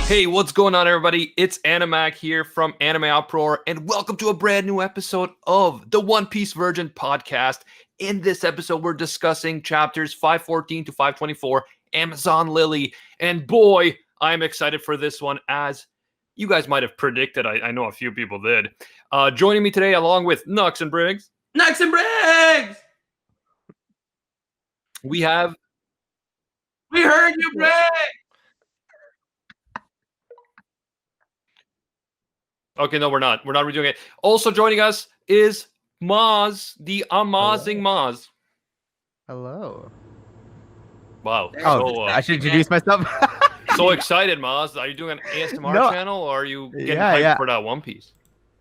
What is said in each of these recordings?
Hey, what's going on, everybody? It's Animac here from Anime Uproar, and welcome to a brand new episode of the One Piece Virgin podcast. In this episode, we're discussing chapters 514 to 524, Amazon Lilly, and boy, I'm excited for this one, as you guys might have predicted. I know a few people did. Joining me today, along with Nux and Briggs. Nux and Briggs! We heard you, Briggs! Okay, no, we're not. We're not redoing it. Also joining us is Maz, the amazing Maz. Hello. Wow. Oh, I should introduce myself. So excited, Maz. Are you doing an ASMR channel, or are you getting hyped for that One Piece?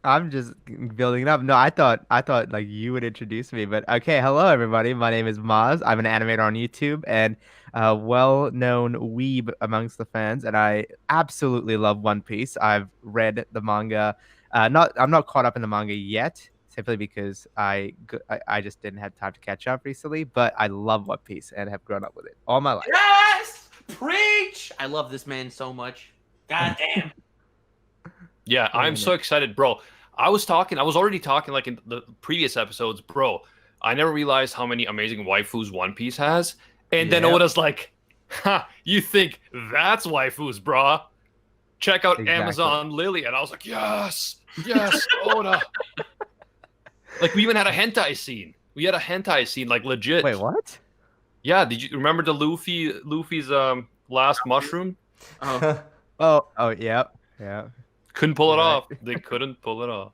I'm just building it up. No, I thought like you would introduce me, but okay. Hello, everybody. My name is Maz. I'm an animator on YouTube and a well-known weeb amongst the fans, and I absolutely love One Piece. I've read the manga. I'm not caught up in the manga yet, simply because I just didn't have time to catch up recently. But I love One Piece and have grown up with it all my life. Yes! Preach! I love this man so much. God damn. Yeah, I'm so excited, bro. I was already talking like in the previous episodes, bro. I never realized how many amazing waifus One Piece has. And then Oda's like, ha, you think that's waifus, brah? Check out Amazon Lilly. And I was like, yes, Oda. Like, we even had a hentai scene. We had a hentai scene, like, legit. Wait, what? Yeah, did you remember the Luffy's last mushroom? Oh, yeah. Couldn't pull it off. They couldn't pull it off.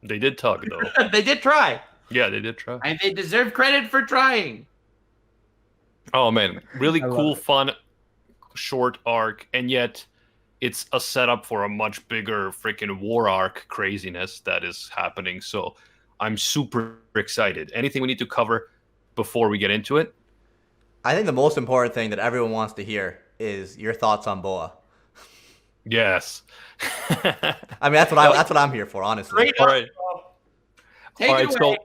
They did tug, though. They did try. Yeah, they did try. And they deserve credit for trying. Oh, man. Really cool, fun, short arc. And yet, it's a setup for a much bigger freaking war arc craziness that is happening. So, I'm super excited. Anything we need to cover before we get into it? I think the most important thing that everyone wants to hear is your thoughts on Boa. Yes. I mean, that's what I'm here for, honestly. All right. Take it away. So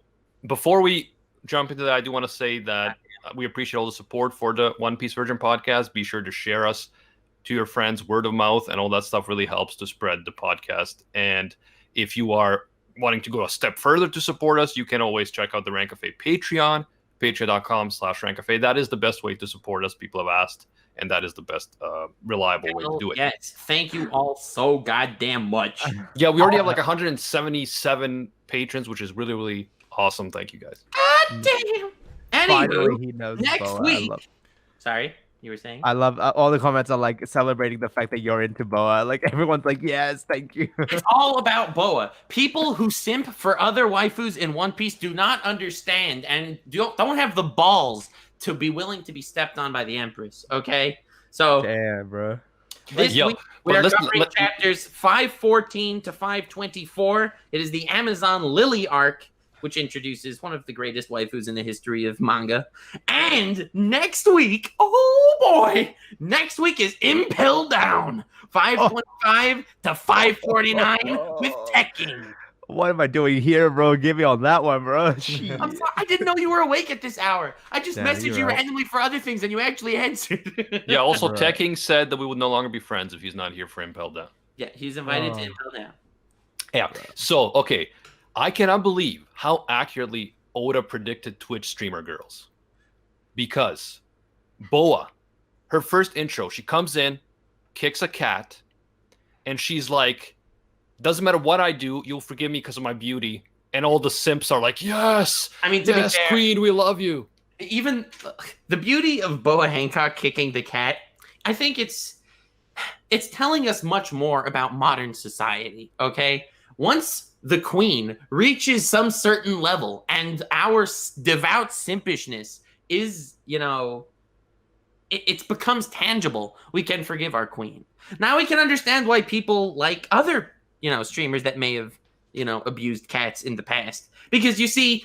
before we jump into that, I do want to say that we appreciate all the support for the One Piece Virgin podcast. Be sure to share us to your friends. Word of mouth and all that stuff really helps to spread the podcast. And if you are wanting to go a step further to support us, you can always check out the Rant Cafe Patreon, patreon.com/RantCafe. That is the best way to support us. People have asked. And that is the best reliable way to do it. Yes. Thank you all so goddamn much. Yeah, we already have like 177 patrons, which is really, really awesome. Thank you, guys. God damn. Finally, he knows next Boa. week. Sorry, you were saying? I love all the comments are like celebrating the fact that you're into Boa. Like everyone's like, yes, thank you. It's all about Boa. People who simp for other waifus in One Piece do not understand and don't have the balls to be willing to be stepped on by the Empress, okay? So, damn, bro. This week, we are covering chapters 514 to 524. It is the Amazon Lilly arc, which introduces one of the greatest waifus in the history of manga. And next week, oh boy, next week is Impel Down, 525 to 549 with Tekken. What am I doing here, bro? Give me on that one, bro. I'm sorry, I didn't know you were awake at this hour. I just messaged you randomly for other things, and you actually answered. Yeah, also, Tekking said that we would no longer be friends if he's not here for Impel Down. Yeah, he's invited to Impel Down. Yeah, so, okay. I cannot believe how accurately Oda predicted Twitch streamer girls. Because Boa, her first intro, she comes in, kicks a cat, and she's like, doesn't matter what I do, you'll forgive me because of my beauty. And all the simps are like, yes, I mean, to be fair, queen, we love you. Even the beauty of Boa Hancock kicking the cat, I think it's telling us much more about modern society, okay? Once the queen reaches some certain level and our devout simpishness is, it becomes tangible, we can forgive our queen. Now we can understand why people like other streamers that may have, abused cats in the past. Because you see,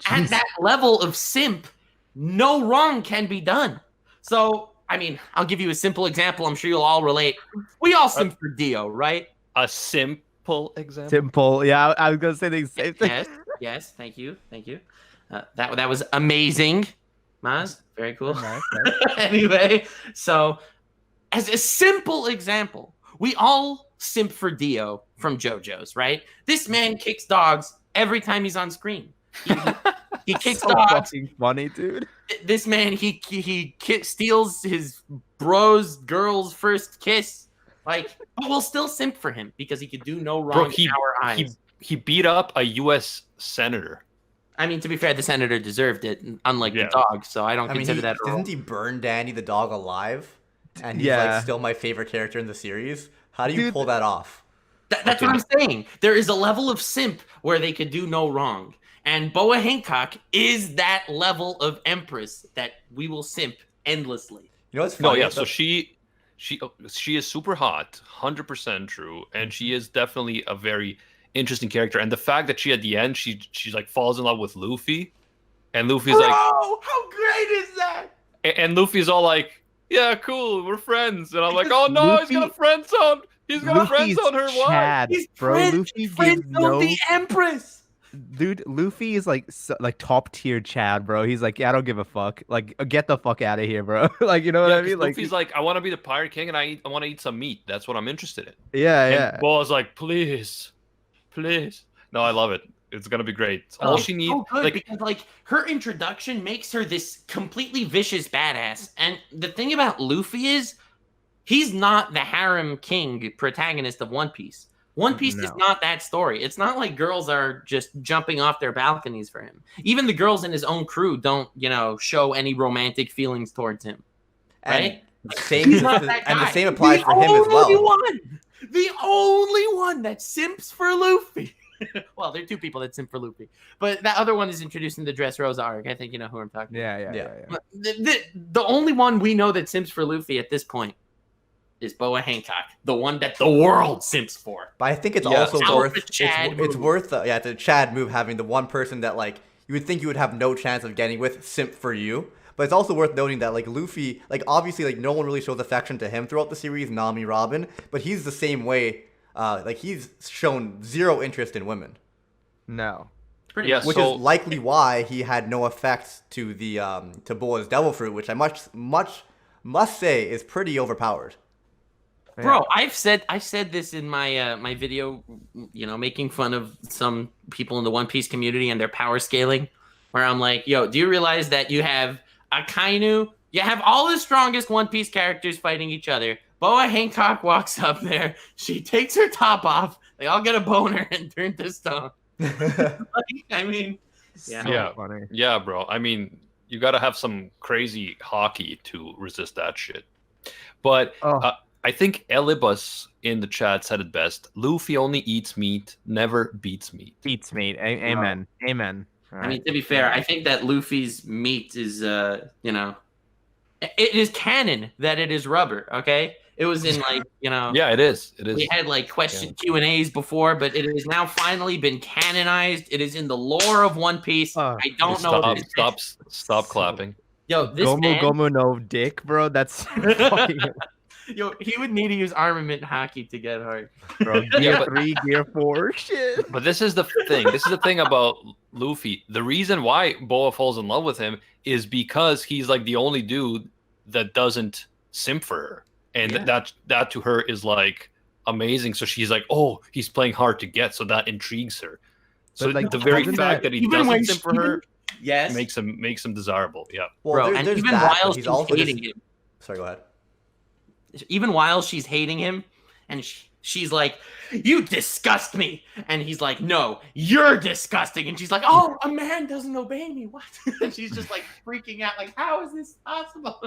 at that level of simp, no wrong can be done. So, I mean, I'll give you a simple example. I'm sure you'll all relate. We all simp for Dio, right? A simple example? Simple. Yeah, I was going to say the same thing. Yes, thank you. That was amazing. Maz, very cool. Nice. Anyway, so as a simple example, we all simp for Dio from JoJo's, right? This man kicks dogs every time he's on screen. He kicks so dogs. fucking funny, dude. This man, he steals his girl's first kiss. Like, but we'll still simp for him because he could do no wrong in our eyes. He beat up a U.S. senator. I mean, to be fair, the senator deserved it, unlike the dog. So I don't consider that. Didn't he burn Danny the dog alive? And he's like still my favorite character in the series. How do you pull that off? That's what I'm saying. There is a level of simp where they could do no wrong. And Boa Hancock is that level of empress that we will simp endlessly. You know what's funny? No, yeah. So she is super hot, 100% true, and she is definitely a very interesting character. And the fact that she at the end she's like falls in love with Luffy, and Luffy's like, "Oh, how great is that?" And Luffy's all like, "Yeah, cool, we're friends." And I'm like, "Oh no, he's gonna friend zone. He's gonna friend zone her. Why?" He's Luffy friend gives no. the empress. Dude, Luffy is like top tier Chad, bro. He's like, yeah, I don't give a fuck. Like, get the fuck out of here, bro. Like, you know what I mean? Like, Luffy's like, I want to be the pirate king, and I want to eat some meat. That's what I'm interested in. Yeah. And Boa's like, please. No, I love it. It's gonna be great. It's all she needs. So good, because like her introduction makes her this completely vicious badass. And the thing about Luffy is, he's not the harem king protagonist of One Piece. One Piece is not that story. It's not like girls are just jumping off their balconies for him. Even the girls in his own crew don't, show any romantic feelings towards him. Right? The same applies for him as well. The only one that simps for Luffy. Well, there are two people that simp for Luffy. But that other one is introduced in the Dressrosa arc. I think you know who I'm talking about. Yeah. But the only one we know that simps for Luffy at this point is Boa Hancock, the one that the world simps for. But I think it's also worth it's worth the Chad move, having the one person that like you would think you would have no chance of getting with simp for you. But it's also worth noting that like Luffy, like obviously like no one really shows affection to him throughout the series, Nami, Robin, but he's the same way. Like he's shown zero interest in women. No. Which is likely why he had no effect to the to Boa's Devil Fruit, which I must say is pretty overpowered. Bro, I've said this in my my video, making fun of some people in the One Piece community and their power scaling, where I'm like, yo, do you realize that you have Akainu, you have all the strongest One Piece characters fighting each other. Boa Hancock walks up there, she takes her top off, they all get a boner and turn to stone. I mean, yeah, bro. I mean, you got to have some crazy Haki to resist that shit. But I think Elibus in the chat said it best. Luffy only eats meat, never beats meat. Eats meat. Amen. Amen. Right. I mean, to be fair, I think that Luffy's meat is, it is canon that it is rubber, okay? It was in Yeah, it is. We had Q&As before, but it has now finally been canonized. It is in the lore of One Piece. I don't know. Stop clapping. Yo, this Gomu no dick, bro. That's fucking... Yo, he would need to use armament Haki to get hard. Bro, gear 3, gear 4, shit. But this is the thing. This is the thing about Luffy. The reason why Boa falls in love with him is because he's like the only dude that doesn't simp for her. And that to her is like amazing. So she's like, oh, he's playing hard to get. So that intrigues her. So like the very fact that he doesn't simp for her makes him desirable. Yeah. Well, bro, and even while she's hating him. Sorry, go ahead. Even while she's hating him, and she's like, you disgust me. And he's like, no, you're disgusting. And she's like, oh, a man doesn't obey me. What? And she's just like freaking out, like, how is this possible?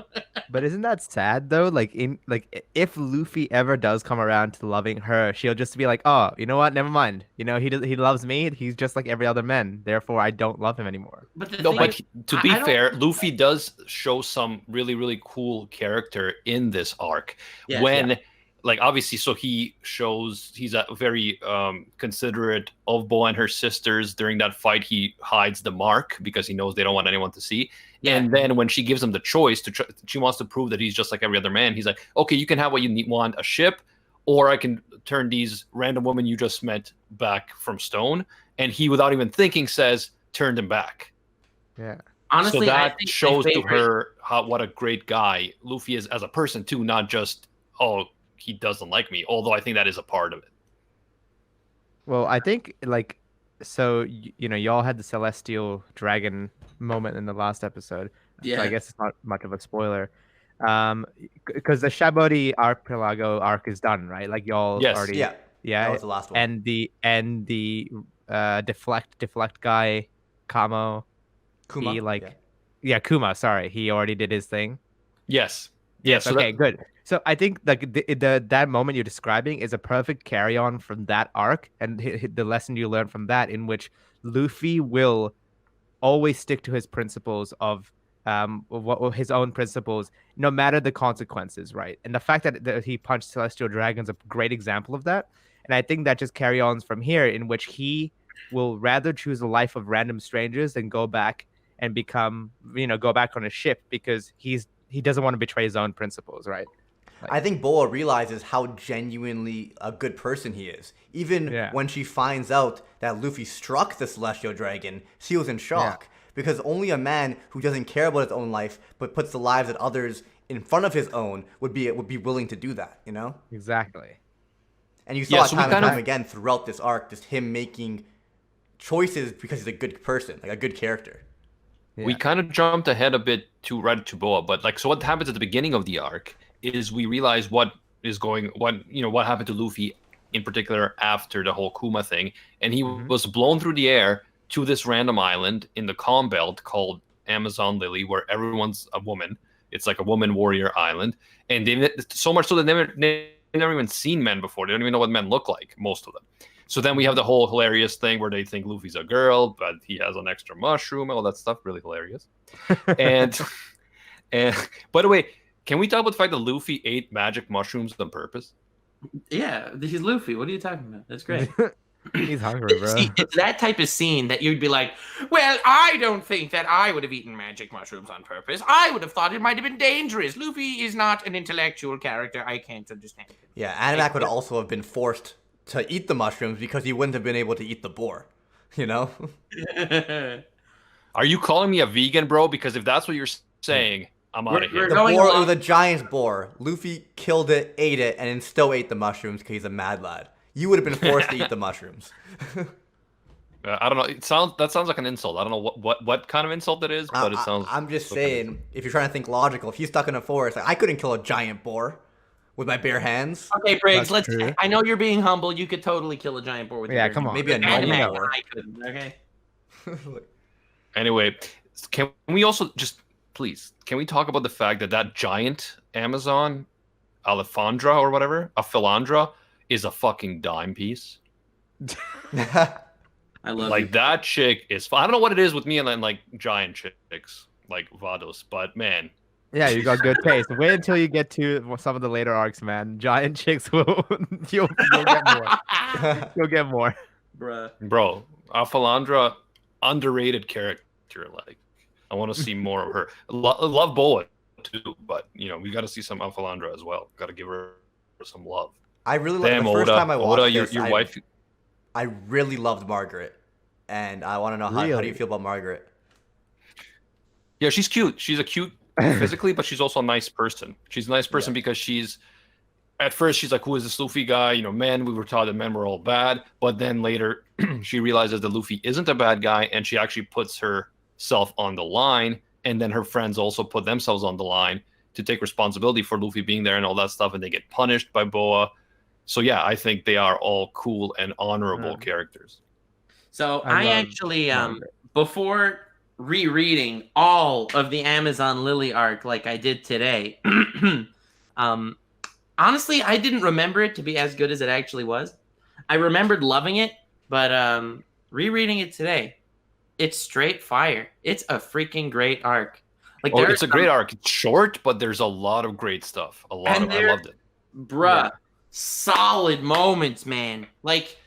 But isn't that sad though? Like if Luffy ever does come around to loving her, she'll just be like, oh, you know what? Never mind. He loves me. He's just like every other man. Therefore, I don't love him anymore. But to be fair, Luffy does show some really, really cool character in this arc. Like, obviously, so he shows he's a very considerate of Boa and her sisters. During that fight, he hides the mark because he knows they don't want anyone to see. Yeah. And then when she gives him the choice, she wants to prove that he's just like every other man. He's like, okay, you can have what you want, a ship, or I can turn these random women you just met back from stone. And he, without even thinking, says, turn them back. Yeah. Honestly, so I that think my shows to favorite- her what a great guy Luffy is as a person too, not just he doesn't like me. Although I think that is a part of it. Well, I think like so y'all had the celestial dragon moment in the last episode. So I Yeah. guess it's not much of a spoiler. Because the Shabodi archipelago arc is done, right? Like y'all Yes. already Yeah, yeah, that was the last one. and the deflect guy Kamo, Kuma. he like yeah. yeah, Kuma, sorry. He already did his thing. Yes. Yes, So okay, good. So I think like that moment you're describing is a perfect carry on from that arc and the lesson you learn from that, in which Luffy will always stick to his principles of his own principles, no matter the consequences, right? And the fact that he punched Celestial Dragon's a great example of that. And I think that just carry on from here, in which he will rather choose a life of random strangers than go back and go back on a ship, because he doesn't want to betray his own principles, right? I think Boa realizes how genuinely a good person he is. Even when she finds out that Luffy struck the Celestial Dragon, she was in shock. Because only a man who doesn't care about his own life, but puts the lives of others in front of his own, would be willing to do that, you know? Exactly. And you saw it so time and time again throughout this arc, just him making choices because he's a good person, like a good character. We kind of jumped ahead a bit right to Boa, but like, so what happens at the beginning of the arc is we realize what happened to Luffy in particular after the whole Kuma thing, and he was blown through the air to this random island in the Calm Belt called Amazon Lily, where everyone's a woman. It's like a woman warrior island, and so much so that they've never even seen men before. They don't even know what men look like, most of them. So then we have the whole hilarious thing where they think Luffy's a girl, but he has an extra mushroom, all that stuff. Really hilarious. and by the way, can we talk about the fact that Luffy ate magic mushrooms on purpose? Yeah, he's Luffy. What are you talking about? That's great. He's hungry, bro. See, it's that type of scene that you'd be like, well, I don't think that I would have eaten magic mushrooms on purpose. I would have thought it might have been dangerous. Luffy is not an intellectual character. I can't understand it. Yeah, Animac would also have been forced to eat the mushrooms because he wouldn't have been able to eat the boar, you know? Are you calling me a vegan, bro? Because if that's what you're saying, I'm out of here. The boar, it was a giant boar. Luffy killed it, ate it, and then still ate the mushrooms because he's a mad lad. You would have been forced to eat the mushrooms. I don't know. That sounds like an insult. I don't know what kind of insult it is, but it sounds. I'm just saying, if you're trying to think logical, if he's stuck in a forest, like, I couldn't kill a giant boar with my bare hands. Okay, Briggs, That's let's. true. I know you're being humble. You could totally kill a giant boar with your bare come hands. on. Maybe a Animac, normal boar. I couldn't. Okay. Anyway, can we also just please can we talk about the fact that giant Amazon, Alefandra or whatever, a Philandra, is a fucking dime piece. I love Like you. that chick is. I don't know what it is with me and then like giant chicks like Vados, but man, Yeah, you got good taste. Wait until you get to some of the later arcs, man. Giant chicks will you'll get more. You'll get more. Bruh. bro, a Philandra, underrated character. Like I want to see more of her. Love Boa too, but we got to see some Alphalandra as well. Got to give her some love. I really loved Damn, the first Oda, time I watched Oda, this. your wife. I really loved Margaret, and I want to know how do you Really? feel about Margaret? Yeah, she's cute. She's a cute physically, but she's also a nice person. She's a nice person because she's. At first, she's like, "Who is this Luffy guy?" Men. We were taught that men were all bad, but then later, she realizes that Luffy isn't a bad guy, and she actually puts herself on the line. And then her friends also put themselves on the line to take responsibility for Luffy being there and all that stuff, and they get punished by Boa. So yeah, I think they are all cool and honorable characters. So I I love actually, Margaret. before rereading all of the Amazon Lily arc like I did today, honestly, I didn't remember it to be as good as it actually was. I remembered loving it, but rereading it today, it's straight fire. It's a freaking great arc. Like, It's a great arc. It's short, but there's a lot of great stuff. I loved it. Bruh, solid moments, man. Like,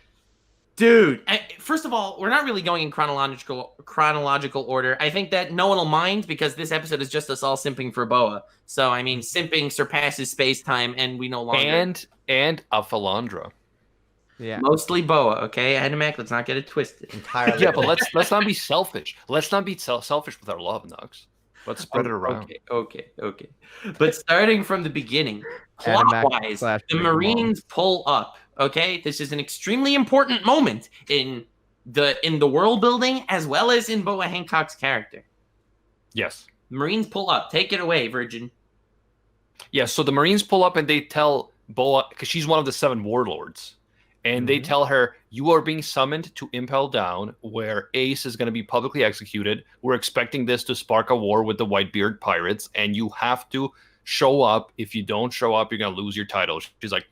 dude, first of all, we're not really going in chronological order. I think that no one will mind because this episode is just us all simping for Boa. So, I mean, simping surpasses space-time, and we no longer... And a Philandra. Yeah. Mostly Boa, okay? Animac, let's not get it twisted. Entirely. Yeah, but let's not be selfish. Let's not be selfish with our love, Nux. Let's spread it around. Okay. But starting from the beginning, Animac plot-wise, slash the Big Mom. Marines pull up. Okay, this is an extremely important moment in the world building as well as in Boa Hancock's character. Yes. Marines pull up. Take it away, Virgin. Yeah, so the Marines pull up and they tell Boa, because she's one of the 7 warlords, and they tell her, you are being summoned to Impel Down, where Ace is going to be publicly executed. We're expecting this to spark a war with the Whitebeard pirates, and you have to show up. If you don't show up, you're going to lose your title. She's like,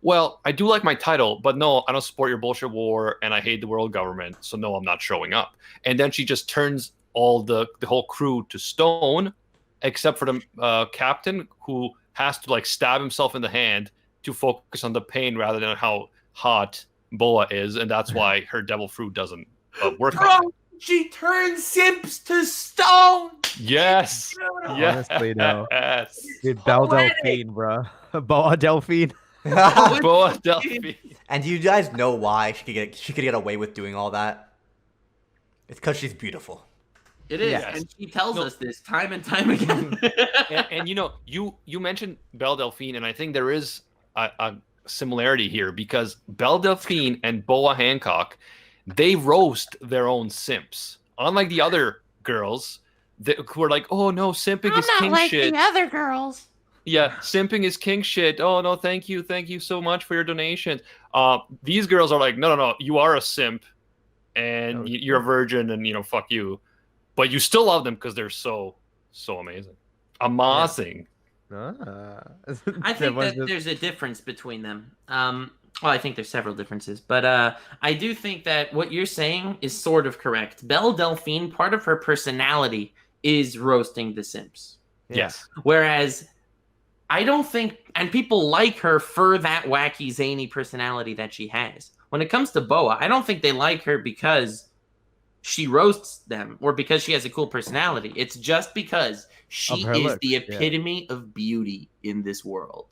well, I do like my title, but no, I don't support your bullshit war, and I hate the world government, so no, I'm not showing up. And then she just turns all the whole crew to stone, except for the captain, who has to like stab himself in the hand to focus on the pain rather than how hot Boa is, and that's why her devil fruit doesn't work. Bro, she turns simps to stone. Yes. Yes. Honestly, no. Yes. Dude, Belle Delphine, bro. Boa Delphine. Boa Delphine. And do you guys know why she could get away with doing all that? It's because she's beautiful. It is, Yes. and she tells us this time and time again. and you know, you mentioned Belle Delphine, and I think there is a similarity here, because Belle Delphine and Boa Hancock, they roast their own simps. Unlike the other girls who are like, oh no, simping is king shit. the other girls. Yeah, simping is king shit. Oh no, thank you so much for your donations. These girls are like, no, you are a simp, and you're a virgin, and fuck you, but you still love them because they're so amazing, amazing. I think that there's a difference between them. Well, I think there's several differences, but I do think that what you're saying is sort of correct. Belle Delphine, part of her personality is roasting the simps. Yes. Whereas I don't think, and people like her for that wacky, zany personality that she has. When it comes to Boa, I don't think they like her because she roasts them or because she has a cool personality. It's just because she is looks, the epitome of beauty in this world.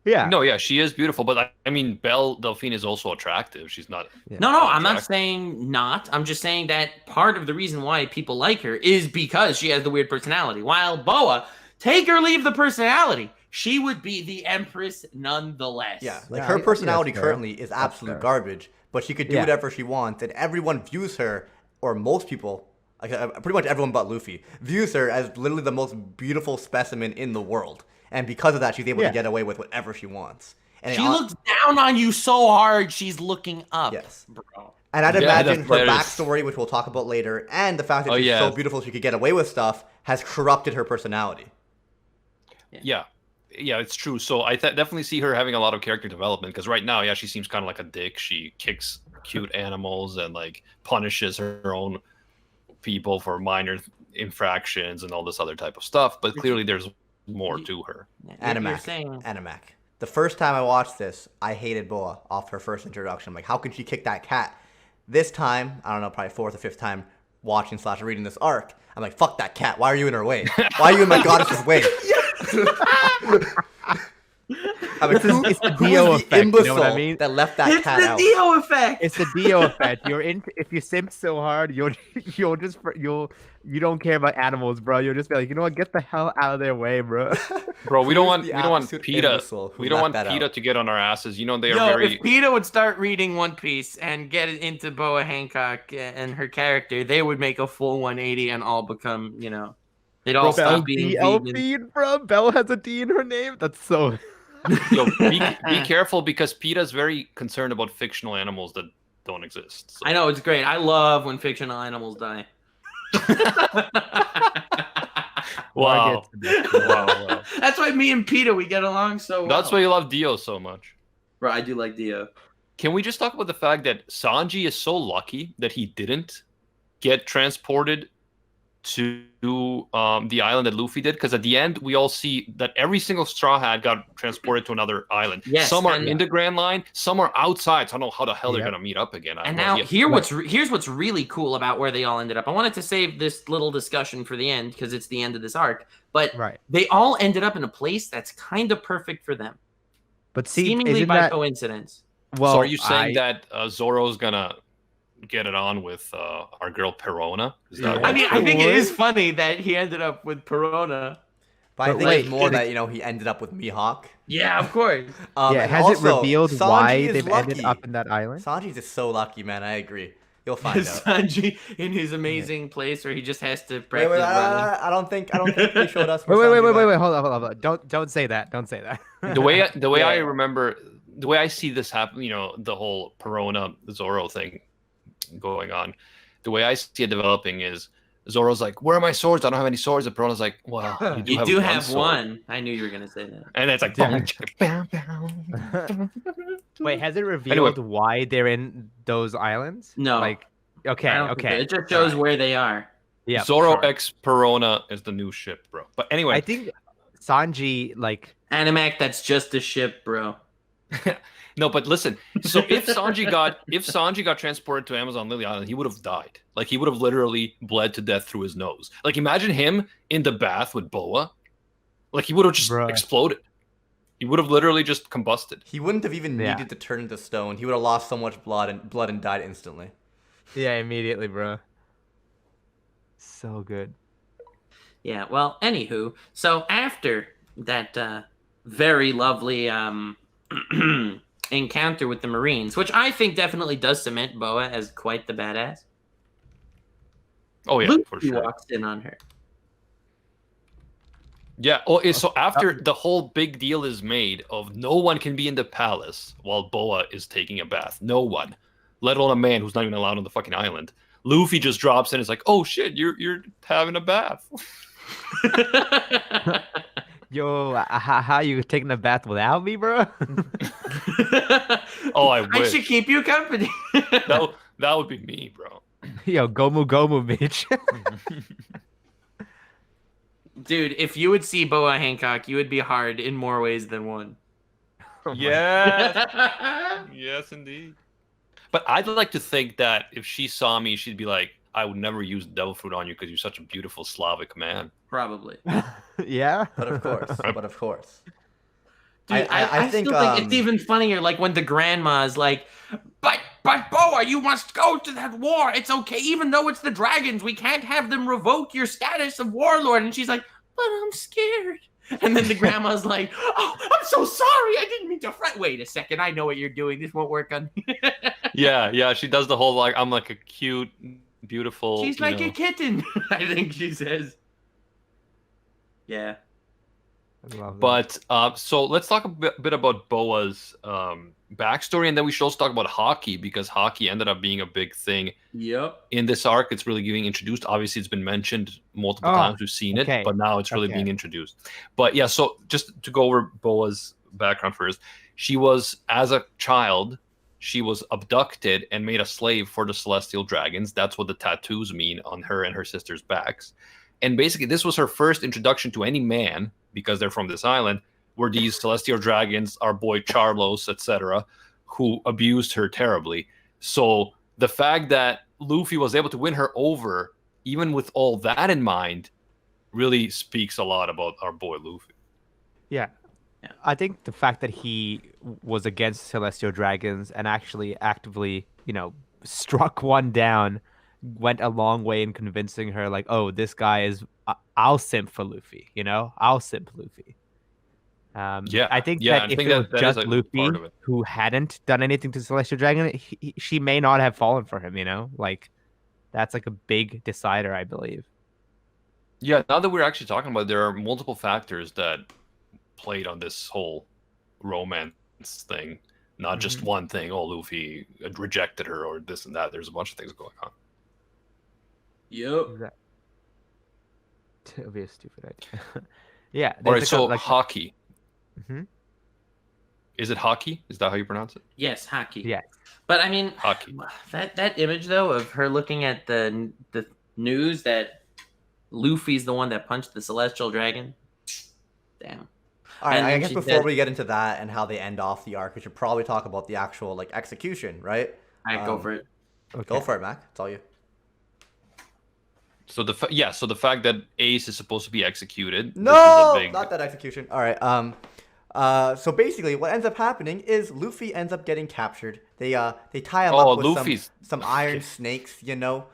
Yeah. No, yeah, she is beautiful, but I mean, Belle Delphine is also attractive. She's not. Yeah. No, I'm not saying not. I'm just saying that part of the reason why people like her is because she has the weird personality. While Boa, take or leave the personality, she would be the Empress nonetheless. Yeah, like Yeah, her personality that's fair. currently is That's absolute fair. garbage, but she could do whatever she wants, and everyone views her, or most people, like pretty much everyone but Luffy, views her as literally the most beautiful specimen in the world. And because of that, she's able to get away with whatever she wants. And She looks down on you so hard, she's looking up. Yes. Bro. And I'd Yeah, imagine that's her hilarious. backstory, which we'll talk about later, and the fact that Oh, she's yeah. so beautiful she could get away with stuff, has corrupted her personality. Yeah, it's true. So I definitely see her having a lot of character development, because right now, yeah, she seems kind of like a dick. She kicks cute animals and like punishes her own people for minor infractions and all this other type of stuff. But clearly, there's more to her. Animac. The first time I watched this, I hated Boa off her first introduction. I'm like, how can she kick that cat? This time, I don't know, probably 4th or 5th time watching / reading this arc, I'm like, fuck that cat. Why are you in her way? Why are you in my goddess's way? I'm like, It's the Dio effect, you know what I mean? that left that cat out? It's the Dio effect. It's the Dio effect. If you simp so hard, you don't care about animals, bro. You'll just be like, you know what? Get the hell out of their way, bro. Bro, we don't want the PETA. imbecile who We don't left want that PETA out? to get on our asses. They are very. If PETA would start reading One Piece and get into Boa Hancock and her character, they would make a full 180 and all become, they'd all stop being vegan. D, bro. Belle has a D in her name. That's so. Yo, be careful, because PETA is very concerned about fictional animals that don't exist. So. I know, it's great. I love when fictional animals die. Wow. Wow. That's why me and PETA, we get along so well. That's why you love Dio so much. Bro, I do like Dio. Can we just talk about the fact that Sanji is so lucky that he didn't get transported to the island that Luffy did? Because at the end, we all see that every single Straw Hat got transported to another island. Yes, some are in the Grand Line, some are outside. So I don't know how the hell they're Yep. going to meet up again. And now here's what's really cool about where they all ended up. I wanted to save this little discussion for the end because it's the end of this arc. But Right. they all ended up in a place that's kind of perfect for them. But see, Seemingly isn't by that coincidence. Well, so are you saying that Zoro's gonna get it on with our girl Perona? Is that I mean, I think it is funny that he ended up with Perona. But I think wait, it's more that he ended up with Mihawk. Yeah, of course. Yeah, has it revealed why they've ended up in that island? Sanji's just so lucky, man. I agree. You'll find out. Sanji in his amazing place where he just has to practice Wait, running. I don't think they showed us. Wait, hold on. Don't say that. Don't say that. the way I remember, the way I see this happen, the whole Perona Zoro thing going on, the way I see it developing is Zoro's like, "Where are my swords? I don't have any swords." And Perona's like, "Well, you do have one." I knew you were gonna say that. And it's like, wait, has it revealed why they're in those islands? No. Like, okay. It just shows where they are. Yeah. Zoro X Perona is the new ship, bro. But anyway, I think Sanji Animac, that's just a ship, bro. No, but listen. So if Sanji got transported to Amazon Lily Island, he would have died. Like he would have literally bled to death through his nose. Like imagine him in the bath with Boa. Like he would have just exploded. He would have literally just combusted. He wouldn't have even needed to turn into stone. He would have lost so much blood and died instantly. Yeah, immediately, bro. So good. Yeah. Well, anywho, so after that very lovely encounter with the Marines, which I think definitely does cement Boa as quite the badass. Oh yeah, Luffy for sure. walks in on her. Yeah. Oh, so after the whole big deal is made of no one can be in the palace while Boa is taking a bath. No one, let alone a man who's not even allowed on the fucking island. Luffy just drops in. It's like, oh shit, you're having a bath. Yo, how you taking a bath without me, bro? Oh, I wish. I should keep you company. that would be me, bro. Yo, gomu, bitch. Dude, if you would see Boa Hancock, you would be hard in more ways than one. Yes. Yes, indeed. But I'd like to think that if she saw me, she'd be like, I would never use devil fruit on you because you're such a beautiful Slavic man. Probably. Yeah. But of course. Dude, I still think it's even funnier, like when the grandma's like, but Boa, you must go to that war. It's okay, even though it's the dragons. We can't have them revoke your status of warlord. And she's like, but I'm scared. And then the grandma's like, oh, I'm so sorry. I didn't mean to fret. Wait a second. I know what you're doing. This won't work on me. Yeah. She does the whole, like, I'm like a cute, beautiful. She's like a kitten, I think she says. Yeah. But so let's talk a bit about Boa's backstory, and then we should also talk about Haki, because Haki ended up being a big thing. Yep. In this arc, it's really getting introduced. Obviously, it's been mentioned multiple times. We've seen it, but now it's really being introduced. But yeah, so just to go over Boa's background first, she was, as a child, she was abducted and made a slave for the Celestial Dragons. That's what the tattoos mean on her and her sister's backs. And basically, this was her first introduction to any man, because they're from this island, were these Celestial Dragons, our boy Charlos, etc., who abused her terribly. So the fact that Luffy was able to win her over, even with all that in mind, really speaks a lot about our boy Luffy. Yeah. I think the fact that he was against Celestial Dragons and actually actively, struck one down went a long way in convincing her, like, oh, this guy is, I'll simp for Luffy, I'll simp Luffy. I think that if it was just Luffy who hadn't done anything to Celestial Dragon, she may not have fallen for him, like, that's like a big decider, I believe. Yeah, now that we're actually talking about it, there are multiple factors that played on this whole romance thing, not just one thing. Oh, Luffy rejected her or this and that. There's a bunch of things going on. Yep. It would be a stupid idea. Yeah. All right, so Haki. Mm-hmm. Is it Haki? Is that how you pronounce it? Yes, Haki. Yeah. But I mean, Haki. That image though of her looking at the news that Luffy's the one that punched the Celestial Dragon. Damn. All right, I guess before we get into that and how they end off the arc, we should probably talk about the actual execution, right? All right, go for it. Okay. Go for it, Mac. It's all you. So the fact that Ace is supposed to be executed. No, not that execution. All right. So basically, what ends up happening is Luffy ends up getting captured. They tie him up with Luffy's... some iron snakes, you know.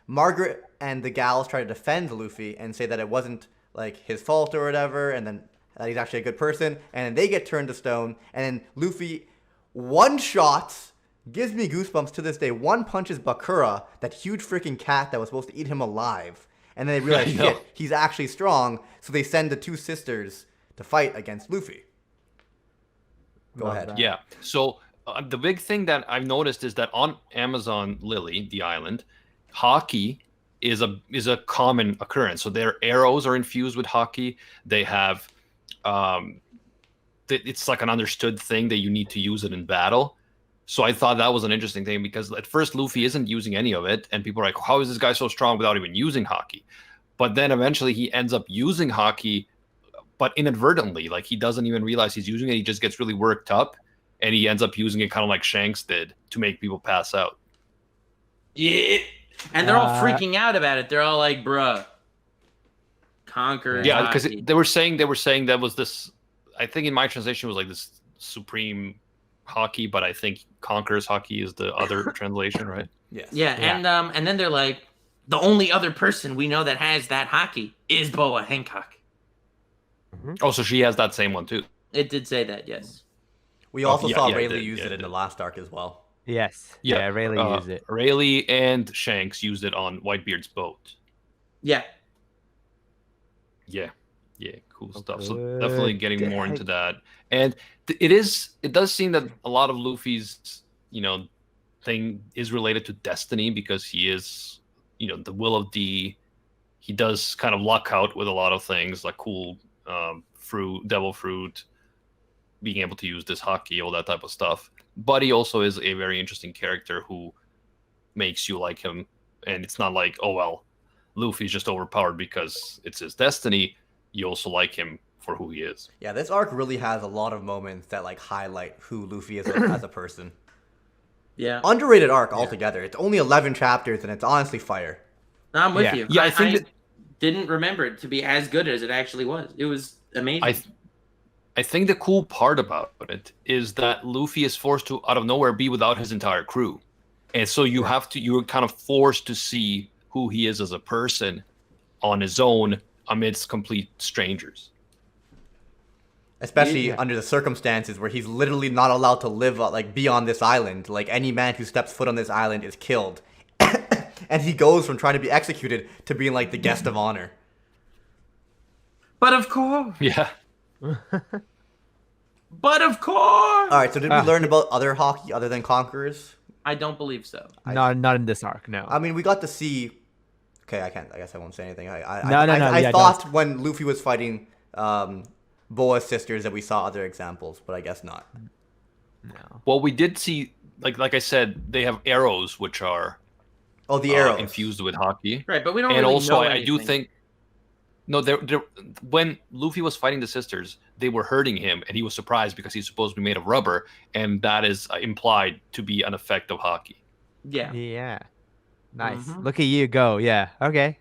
Margaret and the gals try to defend Luffy and say that it wasn't like his fault or whatever, and then that he's actually a good person. And then they get turned to stone, and then Luffy one-shots, gives me goosebumps to this day, one-punches Bakura, that huge freaking cat that was supposed to eat him alive. And then they realize, shit, he's actually strong, so they send the two sisters to fight against Luffy. Go ahead. Yeah. So the big thing that I've noticed is that on Amazon Lily, the island, Haki is a common occurrence. So their arrows are infused with Haki. They have it's like an understood thing that you need to use it in battle. So I thought that was an interesting thing because at first Luffy isn't using any of it, and people are like, "How is this guy so strong without even using Haki?" But then eventually he ends up using Haki, but inadvertently. Like he doesn't even realize he's using it. He just gets really worked up, and he ends up using it kind of like Shanks did to make people pass out. Yeah, and they're all freaking out about it. They're all like, "Bruh, conquer." Yeah, because they were saying that was this. I think in my translation it was like this supreme Haki, but I think conquers Haki is the other translation, right? Yes. Yeah, and then they're like, the only other person we know that has that Haki is Boa Hancock. Mm-hmm. Oh, so she has that same one too. It did say that, yes. We also saw Rayleigh use it in the last arc as well. Yes. Yeah, Rayleigh used it. Rayleigh and Shanks used it on Whitebeard's boat. Yeah. Yeah, cool stuff. So definitely getting more into that. And it does seem that a lot of Luffy's, thing is related to destiny because he is, the will of D. He does kind of luck out with a lot of things like cool fruit, devil fruit, being able to use this Haki, all that type of stuff. But he also is a very interesting character who makes you like him. And it's not like, oh, well, Luffy's just overpowered because it's his destiny. You also like him for who he is. Yeah, this arc really has a lot of moments that like highlight who Luffy is as a person. Yeah. Underrated arc altogether. It's only 11 chapters and it's honestly fire. No, I'm with you. Yeah, I didn't remember it to be as good as it actually was. It was amazing. I think the cool part about it is that Luffy is forced to, out of nowhere, be without his entire crew. And so you're kind of forced to see who he is as a person on his own amidst complete strangers. Especially under the circumstances where he's literally not allowed to live be on this island. Like any man who steps foot on this island is killed. And he goes from trying to be executed to being like the guest of honor. But of course. Yeah. But of course. All right, so did we learn about other Haki other than Conquerors? I don't believe so. Not in this arc, no. I mean, we got to see. Okay, I guess I won't say anything. No. I thought when Luffy was fighting Boa's sisters that we saw other examples, but I guess not. No. Well, we did see, like I said, they have arrows which are the arrows infused with Haki. Right, but we don't. And really also, know I do think. No, when Luffy was fighting the sisters, they were hurting him, and he was surprised because he's supposed to be made of rubber, and that is implied to be an effect of Haki. Yeah. Yeah. Nice. Mm-hmm. Look at you go. Yeah. Okay.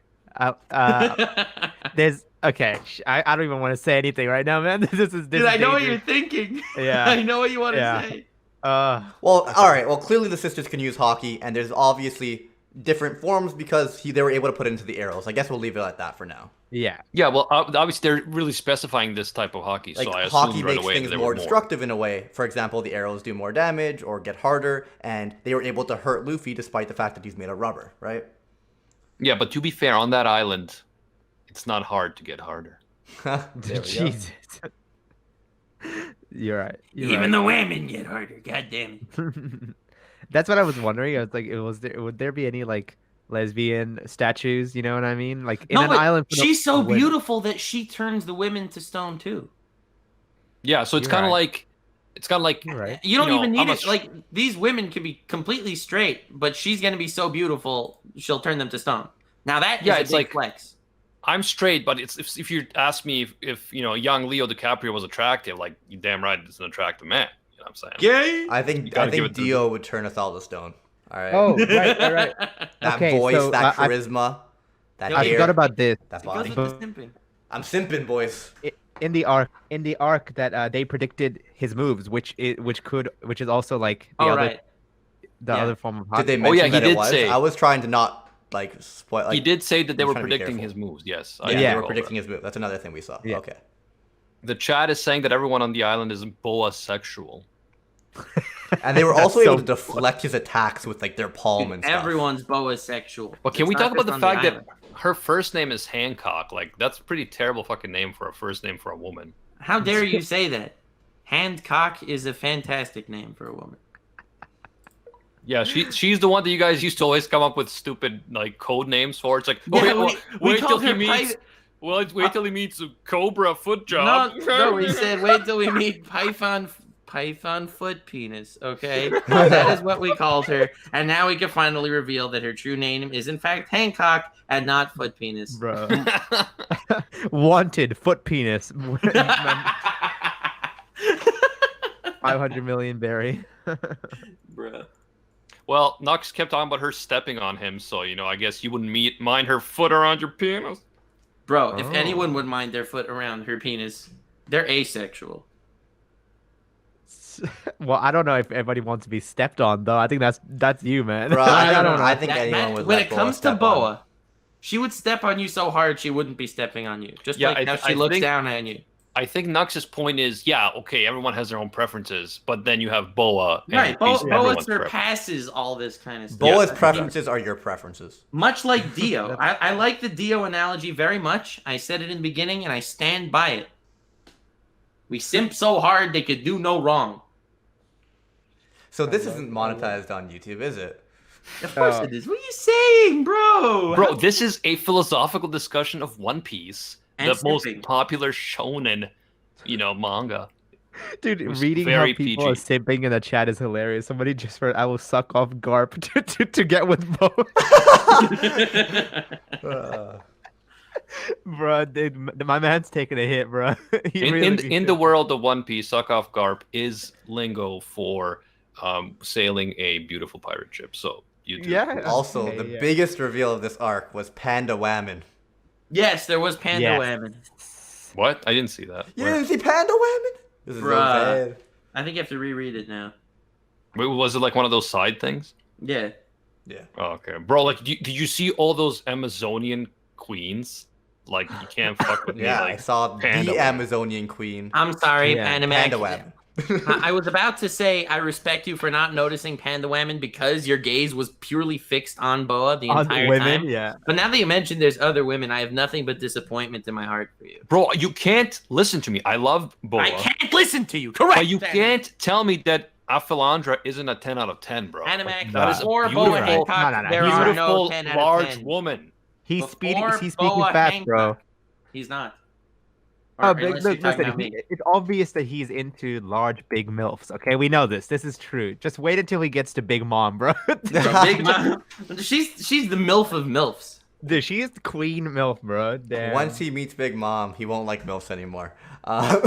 There's okay. I don't even want to say anything right now, man. This is Dude, I know what you're thinking. Yeah. I know what you want to say. Well, all right. Well, clearly the sisters can use Haki, and there's obviously different forms because they were able to put it into the arrows. I guess we'll leave it at that for now. Yeah. Yeah. Well, obviously they're really specifying this type of Haki, so I assumed Haki right makes away things there more were destructive in a way. For example, the arrows do more damage or get harder, and they were able to hurt Luffy despite the fact that he's made of rubber, right? Yeah, but to be fair, on that island, it's not hard to get harder. Jesus. You're right. Even the women get harder. God damn it. That's what I was wondering. I was like, would there be any like lesbian statues? You know what I mean? Like in an island. She's so beautiful that she turns the women to stone too. Yeah, so it's kind of like. It's kind of like you don't even need it. Like these women can be completely straight, but she's gonna be so beautiful, she'll turn them to stone. Now that is a big flex. I'm straight, but it's if you ask me if young Leo DiCaprio was attractive, like you damn right it's an attractive man. You know what I'm saying? Gay? I think Dio would turn us all to stone. All right. Oh, right. That voice, that charisma, that hair. I forgot about this. That body. Simping. I'm simping, boys. in the arc that they predicted his moves, which is also like the other form of Haki. Did they mention that he it did was? say. I was trying to not like spoil. Like, He did say that they I'm were trying to be predicting careful. his moves. Yes. Yeah, Yeah. they were recall predicting that. his move. That's another thing we saw. Yeah. Okay. The chat is saying that everyone on the island is boa sexual. And they were also That's able so to deflect his attacks with like their palm and stuff. Everyone's boa sexual. Well, can It's we not talk about just the on fact that island. her first name is Hancock? Like, that's a pretty terrible fucking name for a first name for a woman. How dare you say that? Hancock is a fantastic name for a woman. Yeah, she's the one that you guys used to always come up with stupid like code names for. It's like, Yeah, okay, we wait till called he her meets. Well, wait till he meets a cobra foot job. No, we said wait till we meet Python foot penis. Okay, that is what we called her, and now we can finally reveal that her true name is in fact Hancock and not foot penis. Bro. Wanted foot penis. 500 million berry. Bruh. Well, Nux kept talking about her stepping on him, so I guess you wouldn't mind her foot around your penis. Bro, if Oh. anyone would mind their foot around her penis, they're asexual. Well, I don't know if everybody wants to be stepped on, though. I think that's you, man. Bro, I don't know. I think That- anyone would when let it comes to step on. Boa, she would step on you so hard she wouldn't be stepping on you. Just Yeah, like how I she looks think- down at you. I think Nux's point is, yeah, okay, everyone has their own preferences, but then you have Boa. And Right, he's Boa everyone's preference. surpasses all this kind of stuff. Boa's Yeah. preferences are your preferences. Much like Dio. I like the Dio analogy very much. I said it in the beginning and I stand by it. We simp so hard they could do no wrong. So this isn't monetized on YouTube, is it? Of course it is. What are you saying, bro? Bro, this is a philosophical discussion of One Piece, And the most simping. popular shonen, manga. Dude, It was reading how very people PG. are simping in the chat is hilarious. Somebody just wrote, "I will suck off Garp to get with both." Bro, dude, my man's taking a hit, bro. He really In the world of One Piece, suck off Garp is lingo for sailing a beautiful pirate ship. So you do. Yeah. Also, Okay, the yeah. biggest reveal of this arc was Panda Whammon. Yes, there was Panda Yes. Whammon. What? I didn't see that. You Where? didn't see Panda Whammon? This is so Bruh. bad. I think you have to reread it now. Wait, was it like one of those side things? Yeah. Yeah. Oh, okay, bro. Like, did you see all those Amazonian queens? Like, you can't fuck with me. Yeah, I Like, saw Panda the Whammon. Amazonian queen, I'm sorry, Yeah, Panda Panda Mac. Whammon. I was about to say I respect you for not noticing Panda Whammon because your gaze was purely fixed on Boa the on entire women, time. yeah. But now that you mentioned there's other women, I have nothing but disappointment in my heart for you. bro, you can't listen to me. I love Boa, I can't listen to you. Correct. but you Sam. can't tell me that Aphilandra isn't a 10 out of 10, bro. Animac, that is a before beautiful, Boa Hancock, No, no, no. there are beautiful, no 10 out of large 10. woman. He's Before speaking Boa fast, bro. Hancock. He's not. Oh, Or big, unless look, you're talking listen, about me. it's obvious that he's into large, big MILFs, okay? We know this. This is true. Just wait until he gets to Big Mom, bro. Bro, Big Mom, she's the MILF of MILFs. Dude, she is the queen MILF, bro. Damn. Once he meets Big Mom, he won't like MILFs anymore. Wow.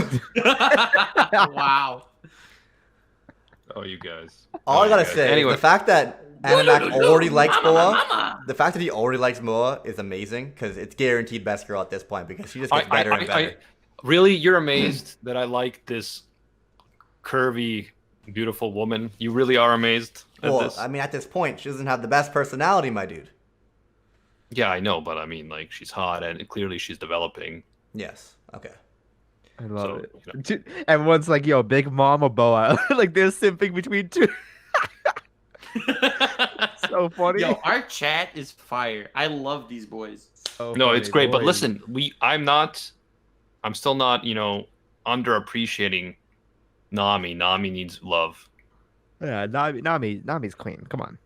Oh, you guys. All Oh, I you gotta guys. say, Anyway, is the fact that Animac already likes Mama, Boa, mama. the fact that he already likes Boa is amazing because it's guaranteed best girl at this point because she just gets better and better. really, you're amazed that I like this curvy, beautiful woman. You really are amazed at Well, this. I mean, at this point, she doesn't have the best personality, my dude. Yeah, I know, but I mean, like, she's hot and clearly she's developing. Yes. Okay. I love So, it. you know. Dude, everyone's like, yo, Big Mom or Boa? Like, they're simping between two. So funny. Yo, our chat is fire. I love these boys. So No, funny, it's great. But boys. listen, I'm still not, underappreciating Nami. Nami needs love. Yeah, Nami's queen. Come on.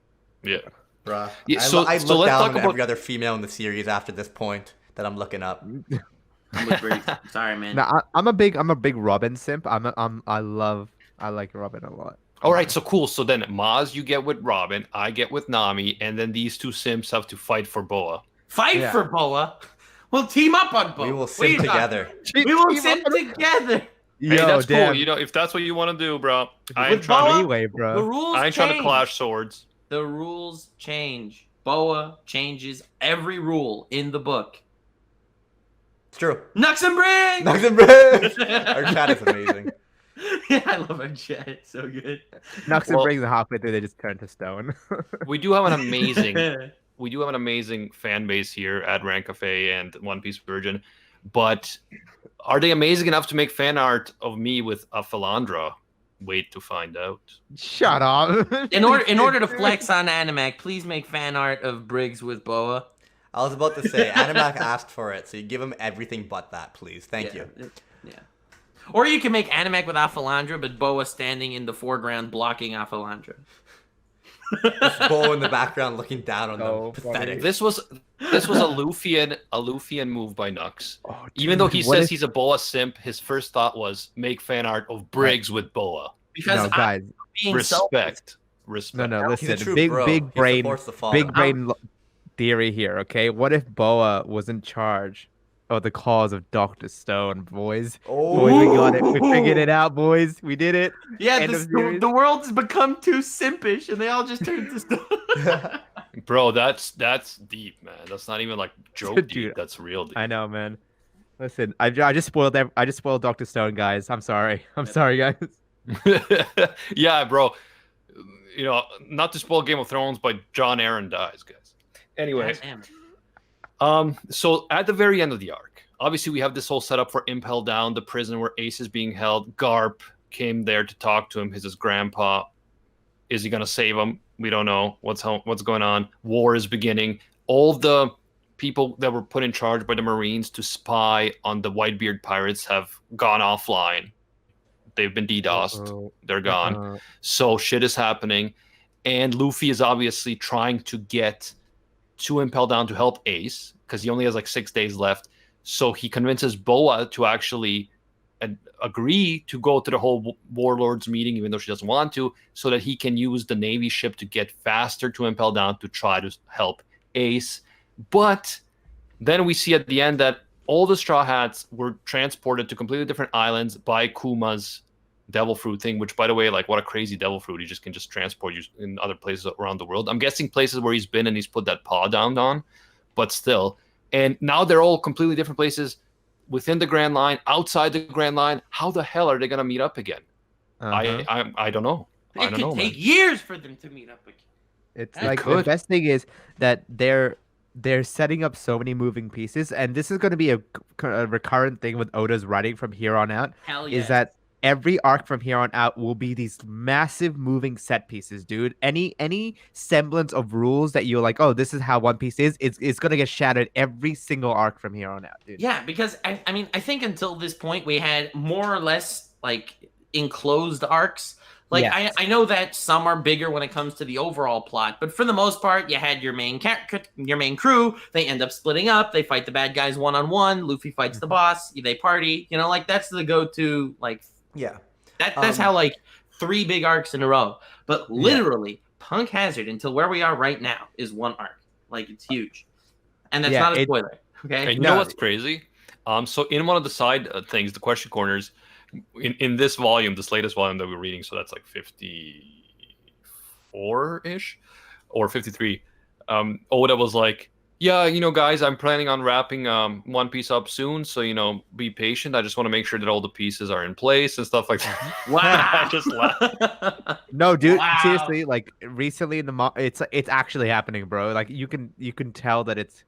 Yeah. Bruh. Yeah, I so look let's down talk on about. every other female in the series after this point that I'm looking up. I'm with Briggs. Sorry, man. Now, I'm a big Robin simp. I like Robin a lot. All right, so cool. So then, Maz, you get with Robin, I get with Nami, and then these two simps have to fight for Boa. Fight Yeah. for Boa. We'll team up on Boa. We will What are you sim talking- together. We will sim together. Hey, Yo, that's damn. cool. If that's what you want to do, bro. I With ain't trying Boa, Anyway, The bro. rules to. I ain't change. trying to clash swords. The rules change. Boa changes every rule in the book. It's true. Nux and Briggs! Nux and Briggs! Our chat is amazing. Yeah, I love our chat. It's so good. Nux and Briggs, and halfway through, they just turn to stone. We do have an amazing fan base here at Rant Cafe and One Piece Virgin, but are they amazing enough to make fan art of me with a Philandra? Wait to find out. Shut up. In order to flex on Animac, please make fan art of Briggs with Boa. I was about to say, Animac asked for it, so you give him everything but that, please. Thank you. Yeah. Or you can make Animac with Aphalandra, but Boa standing in the foreground blocking Aphalandra. Just Boa in the background looking down on them. Pathetic. This was a Luffy move by Nux. Oh, Even though he says he's a Boa simp, his first thought was make fan art of Briggs with Boa. Because guys, being Respect. no, He's a listen, true big bro. big He brain, supports the father. big brain theory here. Okay, what if Boa was in charge of the cause of Dr. Stone, boys? Oh. Boys, we got it. We figured it out, boys. We did it. Yeah, End of series. the world has become too simpish, and they all just turned to stone. Bro, that's deep, man. That's not even like joke Dude, deep. That's real deep. I know, man. Listen, I just spoiled I just spoiled Dr. Stone, guys. I'm sorry. I'm sorry, guys. Yeah, bro. You know, not to spoil Game of Thrones, but Jon Arryn dies, guys. Anyways, so at the very end of the arc, obviously we have this whole setup for Impel Down, the prison where Ace is being held. Garp came there to talk to him. His grandpa. Is he gonna save him? We don't know what's going on. War is beginning. All the people that were put in charge by the Marines to spy on the Whitebeard pirates have gone offline. They've been DDoSed. They're gone. So shit is happening. And Luffy is obviously trying to get to Impel Down to help Ace because he only has like 6 days left. So he convinces Boa to actually agree to go to the whole Warlords meeting, even though she doesn't want to, so that he can use the Navy ship to get faster to Impel Down to try to help Ace. But then we see at the end that all the Straw Hats were transported to completely different islands by Kuma's devil fruit thing, which, by the way, like, what a crazy devil fruit. He just can just transport you in other places around the world. I'm guessing places where he's been and he's put that paw down on, but still. And now they're all completely different places within the Grand Line, outside the Grand Line. How the hell are they going to meet up again? I don't know. It could take years for them to meet up again. It's like the best thing is that they're setting up so many moving pieces, and this is going to be a recurrent thing with Oda's writing from here on out. Hell yeah. Is that every arc from here on out will be these massive moving set pieces, dude. Any semblance of rules that you're like, oh, this is how One Piece is, it's going to get shattered every single arc from here on out, dude. Yeah, because I mean, I think until this point we had more or less like enclosed arcs. Like, yes. I know that some are bigger when it comes to the overall plot, but for the most part, you had your main crew. They end up splitting up. They fight the bad guys one-on-one. Luffy fights the boss. They party. You know, like, that's the go-to, like... Yeah. That's how, like, 3 big arcs in a row. But literally, Punk Hazard, until where we are right now, is one arc. Like, it's huge. And that's not a spoiler, okay? And you know what's crazy? So in one of the side things, the question corners... In this volume, this latest volume that we're reading, so that's like 54-ish or 53, Oda was like, yeah, you know, guys, I'm planning on wrapping One Piece up soon, so, you know, be patient. I just want to make sure that all the pieces are in place and stuff like that. Wow. I just laughed. No, dude, seriously, like, recently in the it's actually happening, bro. Like, you can tell that it's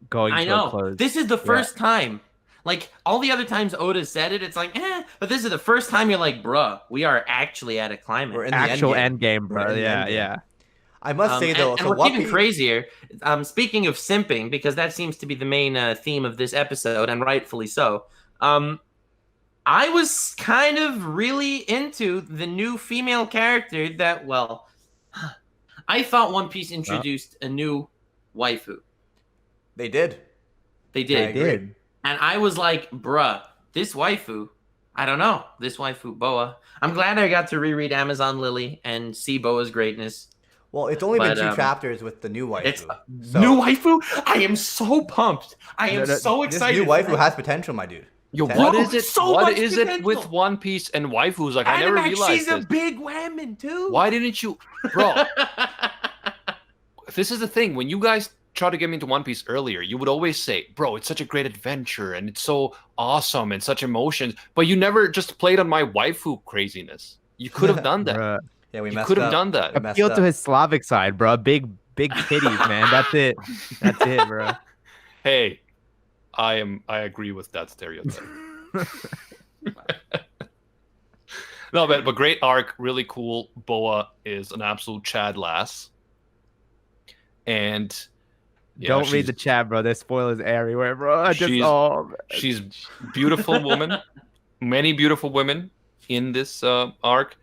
going to a close. This is the first time. Like, all the other times Oda said it, it's like, but this is the first time you're like, bruh, we are actually at a climax. We're in the actual end game, bro. Yeah. I must say, though, and what's even crazier, speaking of simping, because that seems to be the main theme of this episode, and rightfully so, I was kind of really into the new female character that, well, I thought One Piece introduced a new waifu. They did. They did. And I was like, bruh, this waifu, I don't know, this waifu, Boa. I'm glad I got to reread Amazon Lily and see Boa's greatness. Well, it's only been 2 chapters with the new waifu. New waifu? I am so pumped. I am so excited. This new waifu has potential, my dude. Yo, what is it? What is it with One Piece and waifus? Like, I never realized she's a big woman, too. Why didn't you... Bro, this is the thing. When you guys tried to get me into One Piece earlier, you would always say, bro, it's such a great adventure and it's so awesome and such emotions. But you never just played on my waifu craziness. You could have done that. Bruh. Yeah, we You messed could have up. done that. We messed Appeal to up. his Slavic side, bro. Big titties, man. That's it. That's it, bro. Hey, I agree with that stereotype. No, but great arc, really cool. Boa is an absolute Chad lass. And yeah, Don't read the chat, bro. There's spoilers everywhere, bro. She's beautiful woman. Many beautiful women in this arc.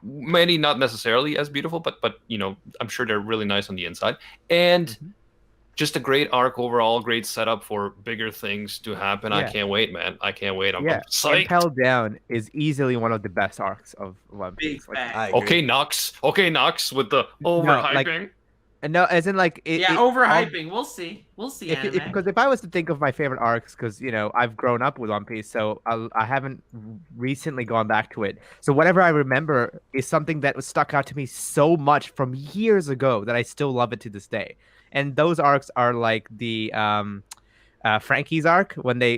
Many not necessarily as beautiful, but you know, I'm sure they're really nice on the inside. And just a great arc overall, great setup for bigger things to happen. Yeah. I can't wait, man. I can't wait. I'm psyched. Impel Down is easily one of the best arcs of One Piece. Big fact. I agree. Okay, Nox with the overhyping. No, as in like overhyping. We'll see. We'll see. Because if I was to think of my favorite arcs, because you know I've grown up with One Piece, so I haven't recently gone back to it. So whatever I remember is something that was stuck out to me so much from years ago that I still love it to this day. And those arcs are like the Frankie's arc when they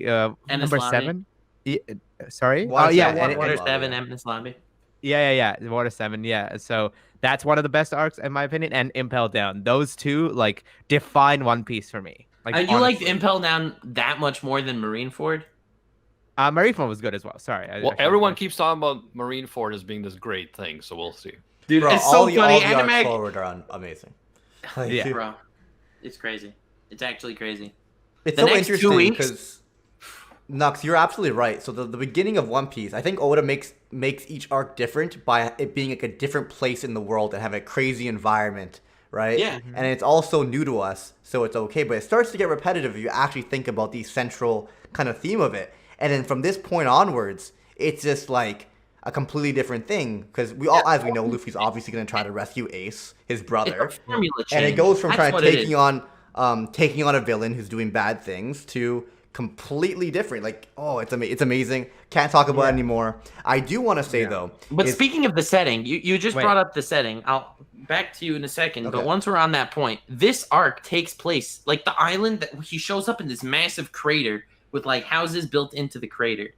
number 7. Sorry. Water 7, Empress Lobby. Yeah. Water 7. Yeah. So that's one of the best arcs in my opinion, and Impel Down. Those two like define One Piece for me. Like you liked Impel Down that much more than Marineford? Marineford was good as well. Sorry. Everyone keeps talking about Marineford as being this great thing, so we'll see. Dude, Bro, it's so funny. All the arcs forward are amazing. Like, yeah, bro, it's crazy. It's actually crazy. It's the so next 2 interesting weeks. because Nux, you're absolutely right. So the beginning of One Piece, I think Oda makes each arc different by it being like a different place in the world and having a crazy environment, right? Yeah. And it's also new to us, so it's okay. But it starts to get repetitive if you actually think about the central kind of theme of it. And then from this point onwards, it's just like a completely different thing because as we know, Luffy's obviously going to try to rescue Ace, his brother, It's a formula change. and it goes from That's kind of what taking on a villain who's doing bad things to completely different. Like, it's amazing. Can't talk about it anymore. I do want to say though. But speaking of the setting, you just brought up the setting. I'll back to you in a second. Okay. But once we're on that point, this arc takes place like the island that he shows up in this massive crater with like houses built into the crater.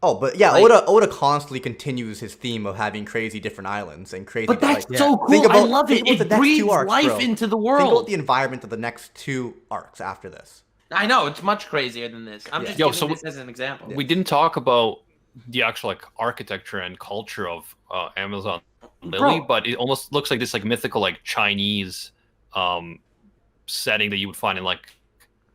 Oh, but yeah, like, Oda constantly continues his theme of having crazy different islands and crazy. But that's like, so cool. Think about, I love it. think about It the next breathes two arcs, life bro. into the Think about world. the environment of the next 2 arcs after this. I know it's much crazier than this. I'm just giving this as an example. We didn't talk about the actual like architecture and culture of Amazon Lily, but it almost looks like this like mythical like Chinese setting that you would find in like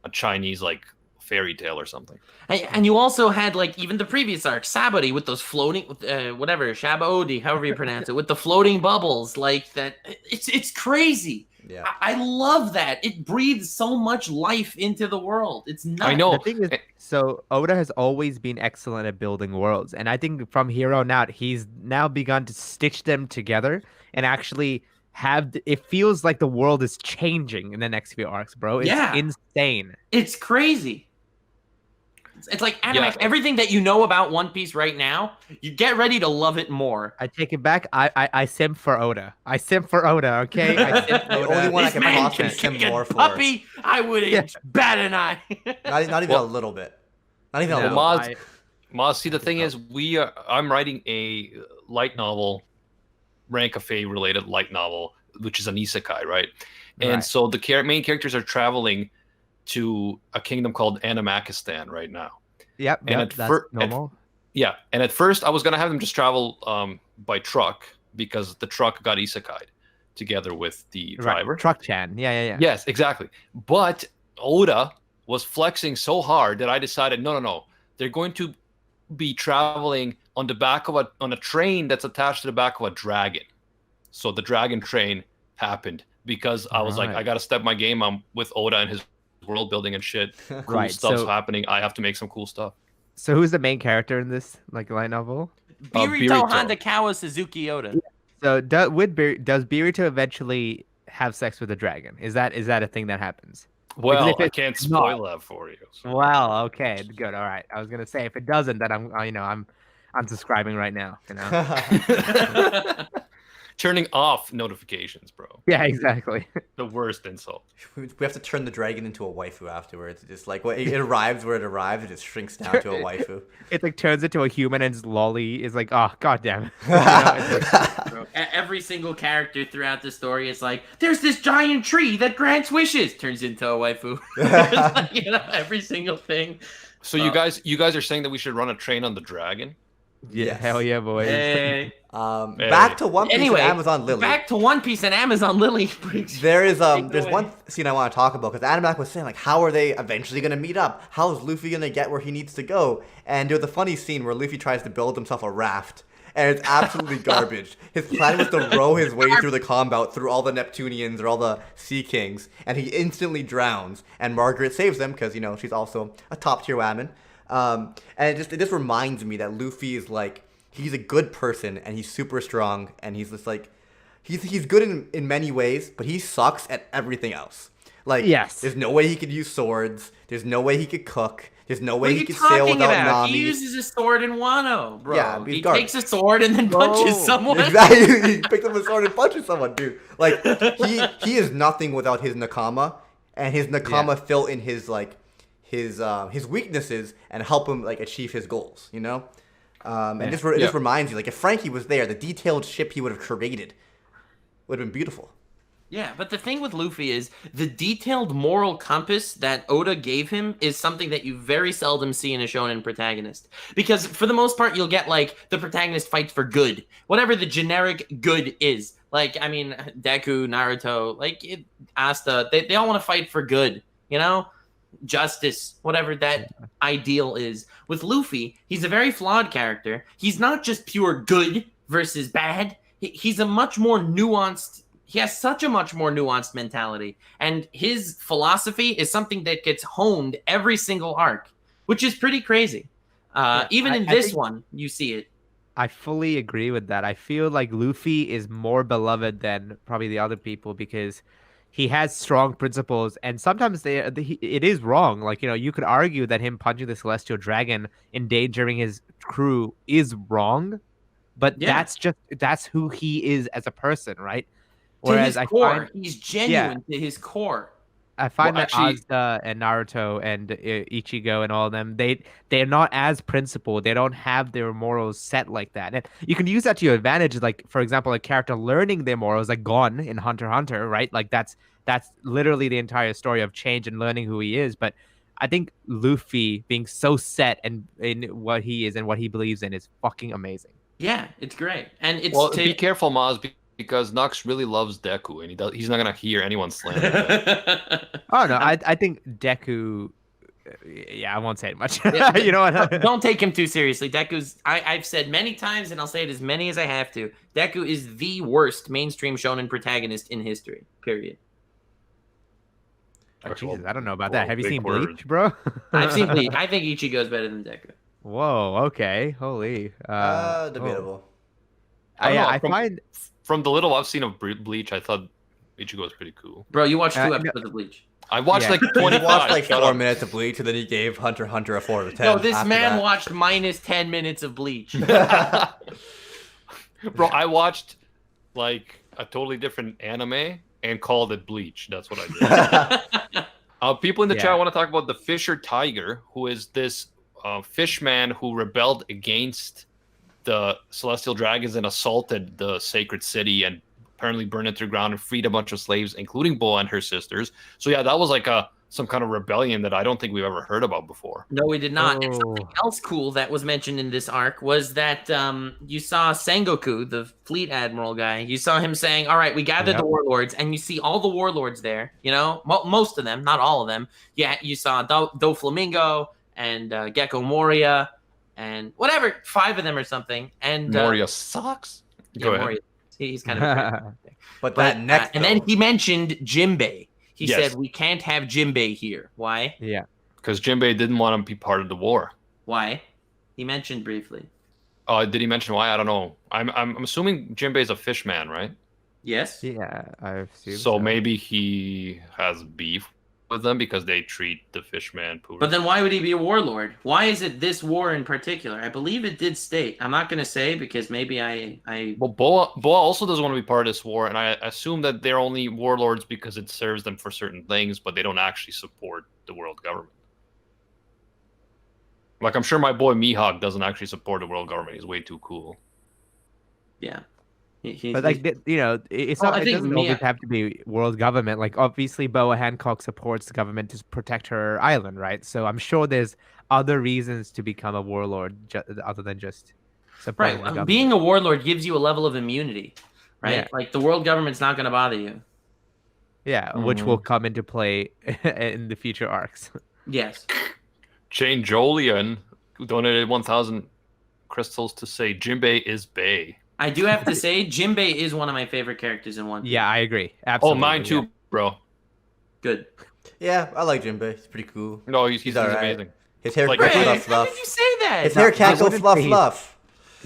a Chinese like fairy tale or something. And you also had like even the previous arc, Sabody, with those floating, whatever, Shabodi, however you pronounce it, with the floating bubbles, like that. It's crazy. Yeah, I love that. It breathes so much life into the world. It's nuts. I know. The thing is, so Oda has always been excellent at building worlds, and I think from here on out, he's now begun to stitch them together and actually have. It feels like the world is changing in the next few arcs, bro. It's insane. It's crazy. It's like Animax, everything that you know about One Piece right now, you get ready to love it more. I take it back. I simp for Oda. I simp for Oda, okay? I simp for The Oda. only one I This can man possibly can sim kick a more for. puppy. I wouldn't bat an eye. Not even a little bit. Not even a little. Maz, Maz, see the thing is, I'm writing a light novel, Rankafe related light novel, which is an isekai, right? And so the main characters are traveling to a kingdom called Animakistan right now. Yep, and that's normal. And at first I was gonna have them just travel by truck because the truck got isekai'd together with the driver. Truck Chan. Yeah. Yes, exactly. But Oda was flexing so hard that I decided no. They're going to be traveling on the back of a train that's attached to the back of a dragon. So the dragon train happened because I was like, I gotta step my game up with Oda and his world building and shit. Cool stuff's happening. I have to make some cool stuff. So who's the main character in this like light novel? Birito Handakawa Suzuki Oda. So does Birito eventually have sex with a dragon? Is that a thing that happens? Well, I can't spoil that for you. So. Well, okay, good. All right. I was gonna say if it doesn't, then I'm unsubscribing right now. You know. Turning off notifications, bro. Yeah, exactly. The worst insult. We have to turn the dragon into a waifu afterwards. Just like it arrives where it arrives, it just shrinks down to a waifu. It like turns into a human, and lolly is like, oh goddamn. Every single character throughout the story is like, there's this giant tree that grants wishes, turns into a waifu. Every single thing. So you guys are saying that we should run a train on the dragon? Yeah, Yes. hell yeah, boys. Hey. Back to One Piece Anyway, and Amazon Lily. Back to One Piece and Amazon Lily. There's away. one scene I want to talk about because Animac was saying like, how are they eventually gonna meet up? How is Luffy gonna get where he needs to go? And there's a funny scene where Luffy tries to build himself a raft, and it's absolutely garbage. His plan was to row his way through the combat through all the Neptunians or all the Sea Kings, and he instantly drowns. And Margaret saves him because she's also a top tier woman. And it just reminds me that Luffy is like, he's a good person and he's super strong and he's just like, he's good in many ways, but he sucks at everything else. Like, yes. There's no way he could use swords. There's no way he could cook. There's no way What are he you could sail talking without about? Nami. He uses a sword in Wano, bro. Yeah, he's he garbage. takes a sword and then punches someone. Exactly. He picks up a sword and punches someone, dude. Like, he is nothing without his Nakama, and his Nakama fill in his his weaknesses and help him like achieve his goals, And this reminds you, like, if Frankie was there, the detailed ship he would have created would have been beautiful. Yeah, but the thing with Luffy is the detailed moral compass that Oda gave him is something that you very seldom see in a shonen protagonist. Because for the most part, you'll get, like, the protagonist fights for good. Whatever the generic good is. Like, I mean, Deku, Naruto, like, Asta, they all want to fight for good, Justice, whatever that ideal is. With Luffy, he's a very flawed character. He's not just pure good versus bad. He's a much more nuanced... He has such a much more nuanced mentality, and his philosophy is something that gets honed every single arc, which is pretty crazy. Even in this one, you see it. I fully agree with that. I feel like Luffy is more beloved than probably the other people because he has strong principles, and sometimes it is wrong. Like, you could argue that him punching the Celestial Dragon, endangering his crew, is wrong, but that's who he is as a person, right? Whereas to his core, he's genuine to his core. I find that Asta and Naruto and Ichigo and all of them, they're not as principled. They don't have their morals set like that. And you can use that to your advantage. Like, for example, a character learning their morals, like Gon in Hunter x Hunter, right? Like that's literally the entire story of change and learning who he is. But I think Luffy being so set in what he is and what he believes in is fucking amazing. Yeah, it's great. And it's be careful, Maz, because Nux really loves Deku, and he's not gonna hear anyone slander that. Oh no, I think Deku. Yeah, I won't say it much. Yeah, you know what? Don't take him too seriously. Deku's. I've said many times, and I'll say it as many as I have to. Deku is the worst mainstream shonen protagonist in history. Period. Oh, Jesus, I don't know about that. Have you seen Bleach, bro? I've seen Bleach. I think Ichigo's better than Deku. Whoa. Okay. Holy. Debatable. I find. From the little I've seen of Bleach, I thought Ichigo was pretty cool. Bro, you watched 2 episodes of Bleach. I watched like 25. He watched like 4 minutes of Bleach, and then he gave Hunter x Hunter a 4 out of 10. No, this man watched minus 10 minutes of Bleach. Bro, I watched like a totally different anime and called it Bleach. That's what I did. People in the chat want to talk about the Fisher Tiger, who is this fish man who rebelled against the Celestial Dragons and assaulted the sacred city and apparently burned it to the ground and freed a bunch of slaves, including Boa and her sisters. So yeah, that was like some kind of rebellion that I don't think we've ever heard about before. No, we did not. And something else cool that was mentioned in this arc was that you saw Sengoku, the fleet admiral guy. You saw him saying, all right, we gathered the warlords, and you see all the warlords there, most of them, not all of them. Yeah, you saw Doflamingo and Gecko Moria and whatever, 5 of them or something. And Moria sucks. Go ahead. Moria, he's kind of but that next and then he mentioned Jinbei. He said we can't have Jinbei here. Why? Yeah, because Jinbei didn't want to be part of the war. Why? He mentioned briefly. Did he mention why? I don't know. I'm assuming Jinbei's a fish man, right? Yes. Yeah, I assume so. Maybe he has beef with them because they treat the fishman poorly. But then why would he be a warlord? Why is it this war in particular? I believe it did state. I'm not going to say because maybe I. Well, Boa also doesn't want to be part of this war, and I assume that they're only warlords because it serves them for certain things, but they don't actually support the world government. Like, I'm sure my boy Mihawk doesn't actually support the world government. He's way too cool. Yeah. But like it's not. It doesn't always have to be world government. Like obviously, Boa Hancock supports the government to protect her island, right? So I'm sure there's other reasons to become a warlord other than just supporting the government. Being a warlord gives you a level of immunity, right? Yeah. Like the world government's not going to bother you. Yeah, which will come into play in the future arcs. Yes. Jane Jolian, who donated 1,000 crystals to say Jinbei is Bay. I do have to say, Jinbei is one of my favorite characters in One Piece. Yeah, I agree. Absolutely. Oh, mine too, bro. Good. Yeah, I like Jinbei. He's pretty cool. No, he's all right. amazing. His hair Like, can't go How fluff. did you say that? His hair can't go fluff fluff.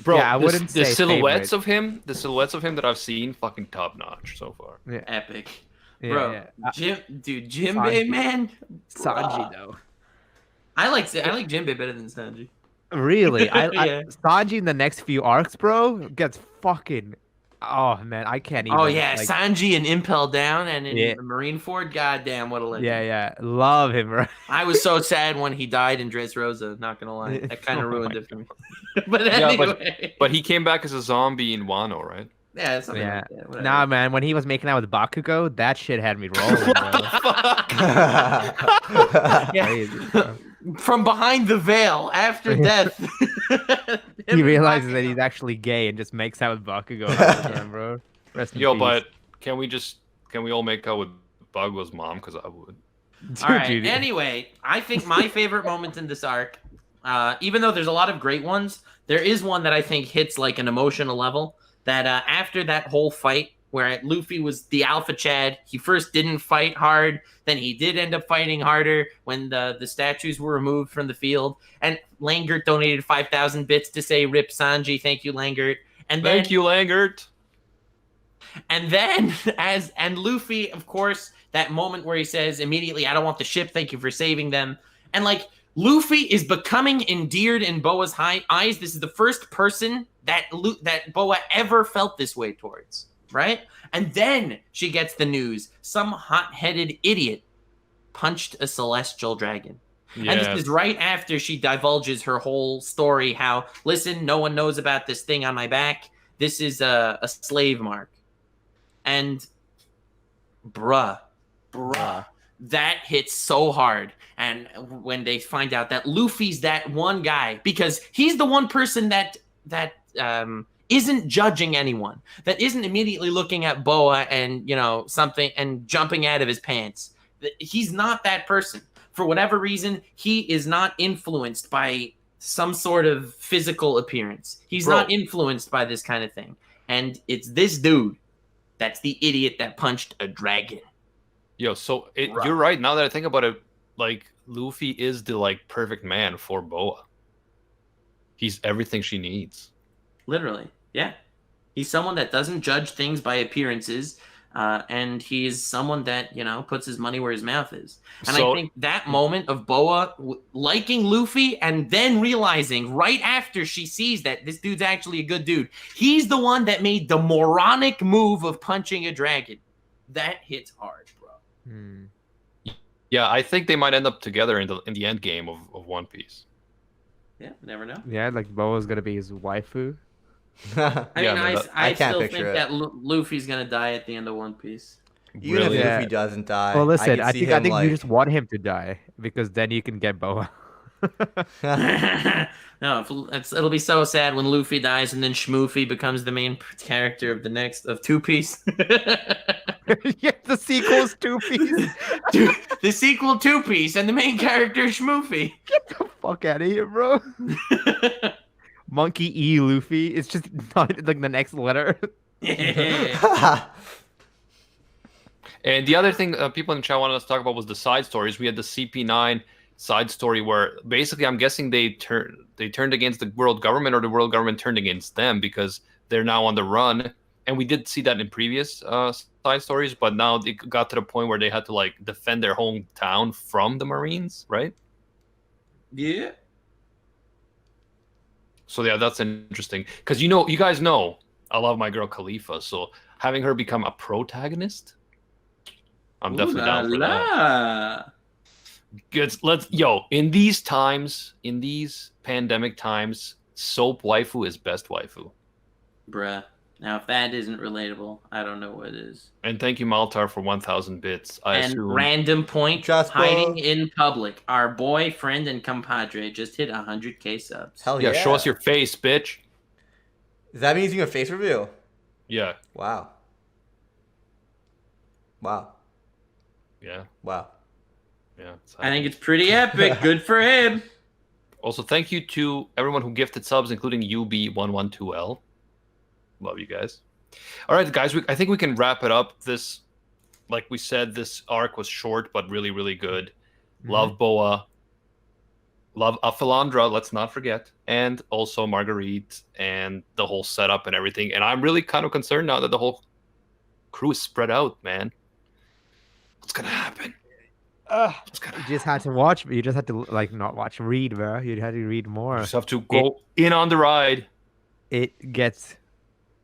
Bro, Yeah, I wouldn't the say silhouettes favorite. the silhouettes of him that I've seen, fucking top notch so far. Yeah. Epic. Yeah, Bro, yeah. Jinbei, Sanji. man. Sanji though. I like Jinbei better than Sanji. Really? Yeah. Sanji in the next few arcs, bro, gets fucking. Oh man, I can't even. Oh yeah, like, Sanji and Impel Down and in Yeah. Marineford. Goddamn, what a legend. Yeah, love him, bro. I was so sad when he died in Dressrosa. Not gonna lie, that kind of Oh ruined my it for me. But Yeah, anyway, But he came back as a zombie in Wano, right? yeah, something Yeah. like that. Whatever. Nah, man, when he was making out with Bakugo, that shit had me rolling, bro. Yeah. Crazy, bro. From behind the veil after death. He realizes that he's actually gay and just makes out with Bakugo all the time, bro. Rest in Yo, peace. but can we all make out with Bakugo's mom? Because I would. Dude, All right. dude. Anyway, I think my favorite moment in this arc, even though there's a lot of great ones, there is one that I think hits like an emotional level. That after that whole fight where Luffy was the Alpha Chad, he first didn't fight hard, then he did end up fighting harder when the statues were removed from the field, and Langert donated 5,000 bits to say "Rip Sanji." Thank you, Langert. And then, Thank you, Langert. And then, and Luffy, of course, that moment where he says immediately, "I don't want the ship. Thank you for saving them." And like Luffy is becoming endeared in Boa's eyes. This is the first person that Boa ever felt this way towards, right? And then she gets the news: some hot-headed idiot punched a celestial dragon. Yeah. And this is right after she divulges her whole story. How, listen, no one knows about this thing on my back. This is a slave mark. And bruh, that hits so hard. And when they find out that Luffy's that one guy, because he's the one person that isn't judging anyone, that isn't immediately looking at Boa and something and jumping out of his pants. He's not that person. For whatever reason, he is not influenced by some sort of physical appearance. He's not influenced by this kind of thing. And it's this dude that's the idiot that punched a dragon. Yo, so you're right. Now that I think about it, like Luffy is the like perfect man for Boa. He's everything she needs. Literally, yeah. He's someone that doesn't judge things by appearances, and he's someone that puts his money where his mouth is. And I think that moment of Boa liking Luffy and then realizing right after she sees that this dude's actually a good dude, he's the one that made the moronic move of punching a dragon. That hits hard, bro. Yeah, I think they might end up together in the end game of One Piece. Yeah, never know. Yeah, like Boa's gonna be his waifu. I can't still picture think it. that Luffy's gonna die at the end of One Piece. Even Really? if Yeah. Luffy doesn't die, Well, listen, I see think him, you just want him to die because then you can get Boa. No, it'll be so sad when Luffy dies and then Shmoofy becomes the main character of Two Piece. Yeah, the sequel's 2 Piece. The sequel Two Piece and the main character is Shmoofy. Get the fuck out of here, bro. Monkey E Luffy. It's just not like the next letter. And the other thing people in the chat wanted us to talk about was the side stories. We had the CP9 side story where basically I'm guessing they turned against the world government, or the world government turned against them because they're now on the run. and we did see that in previous side stories, but now it got to the point where they had to like defend their hometown from the Marines, right? Yeah. So yeah, that's interesting because you guys know I love my girl Khalifa, so having her become a protagonist, I'm definitely down for that. Good. In these times, in these pandemic times, soap waifu is best waifu. Bruh. Now, if that isn't relatable, I don't know what is. And thank you, Maltar, for 1,000 bits. I assume. Random point, Jasper. hiding in public. Our boyfriend and compadre just hit 100K subs. Hell Yeah, show us your face, bitch. Does that mean he's doing a face reveal? Yeah. Wow. Wow. Yeah. Wow. Yeah. I think it's pretty epic. Good for him. Also, thank you to everyone who gifted subs, including UB112L. Love you guys. All right, guys, I think we can wrap it up. This, like we said, this arc was short, but really, really good. Love Boa. Love Philandra, let's not forget. And also Marguerite and the whole setup and everything. And I'm really kind of concerned now that the whole crew is spread out, man. What's going to happen? You just had to watch, but you just had to not watch, read, bro. You had to read more. You just have to go in on the ride. It gets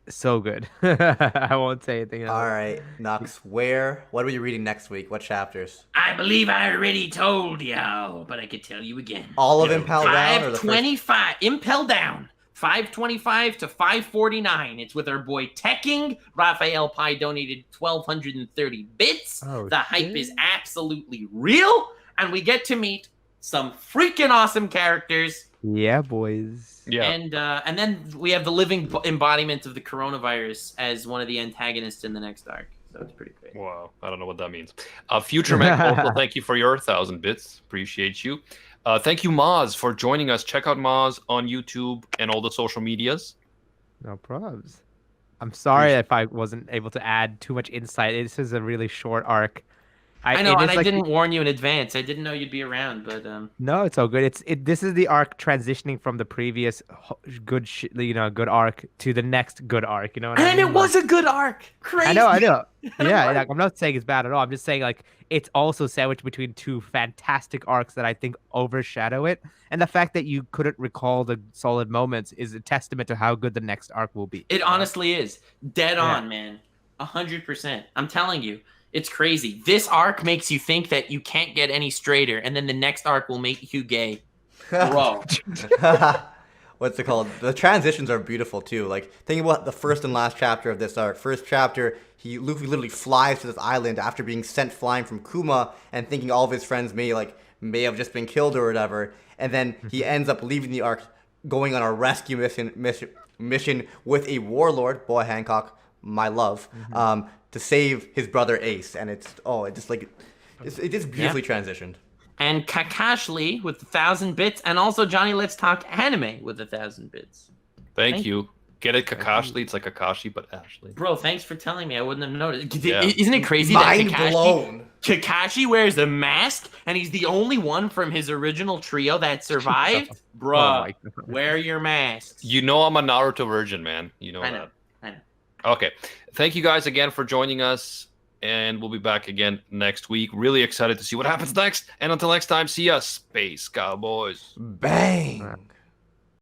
so good. I won't say anything else. All right, Nux, what are you reading next week? What chapters? I believe I already told y'all, but I could tell you again. All of Impel Down or the first? 525. Impel Down. 525 to 549. It's with our boy Tekking. Raphael Pi donated 1,230 bits. Oh, the hype is absolutely real, and we get to meet some freaking awesome characters. Yeah, boys. Yeah. And then we have the living embodiment of the coronavirus as one of the antagonists in the next arc. So it's pretty great. Wow, I don't know what that means. Future Mech, also thank you for your 1,000 bits. Appreciate you. Thank you, Maz, for joining us. Check out Maz on YouTube and all the social medias. No probs. I'm sorry if I wasn't able to add too much insight. This is a really short arc. I know, and I didn't warn you in advance. I didn't know you'd be around, but no, it's all good. This is the arc transitioning from the previous good arc to the next good arc. You know what I mean? And it was a good arc. Crazy. I know. Yeah, I'm not saying it's bad at all. I'm just saying it's also sandwiched between two fantastic arcs that I think overshadow it. And the fact that you couldn't recall the solid moments is a testament to how good the next arc will be. It honestly is. Dead on, man. 100%. I'm telling you. It's crazy. This arc makes you think that you can't get any straighter, and then the next arc will make you gay. Bro. What's it called? The transitions are beautiful too. Like, think about the first and last chapter of this arc. First chapter, Luffy literally flies to this island after being sent flying from Kuma and thinking all of his friends may have just been killed or whatever. And then he ends up leaving the arc, going on a rescue mission with a warlord, Boa Hancock, my love, to save his brother Ace. And it just beautifully transitioned. And Kakashli with 1,000 bits, and also Johnny Let's Talk Anime with 1,000 bits. Thank you. Get it, Kakashli? It's like Kakashi, but Ashley. Bro, thanks for telling me. I wouldn't have noticed. Yeah. Isn't it crazy Mind that blown. Kakashi wears a mask, and he's the only one from his original trio that survived? Bruh, wear your masks. You know I'm a Naruto virgin, man. You know that. I know. Okay. Thank you guys again for joining us. And we'll be back again next week. Really excited to see what happens next. And until next time, see ya, Space Cowboys. Bang.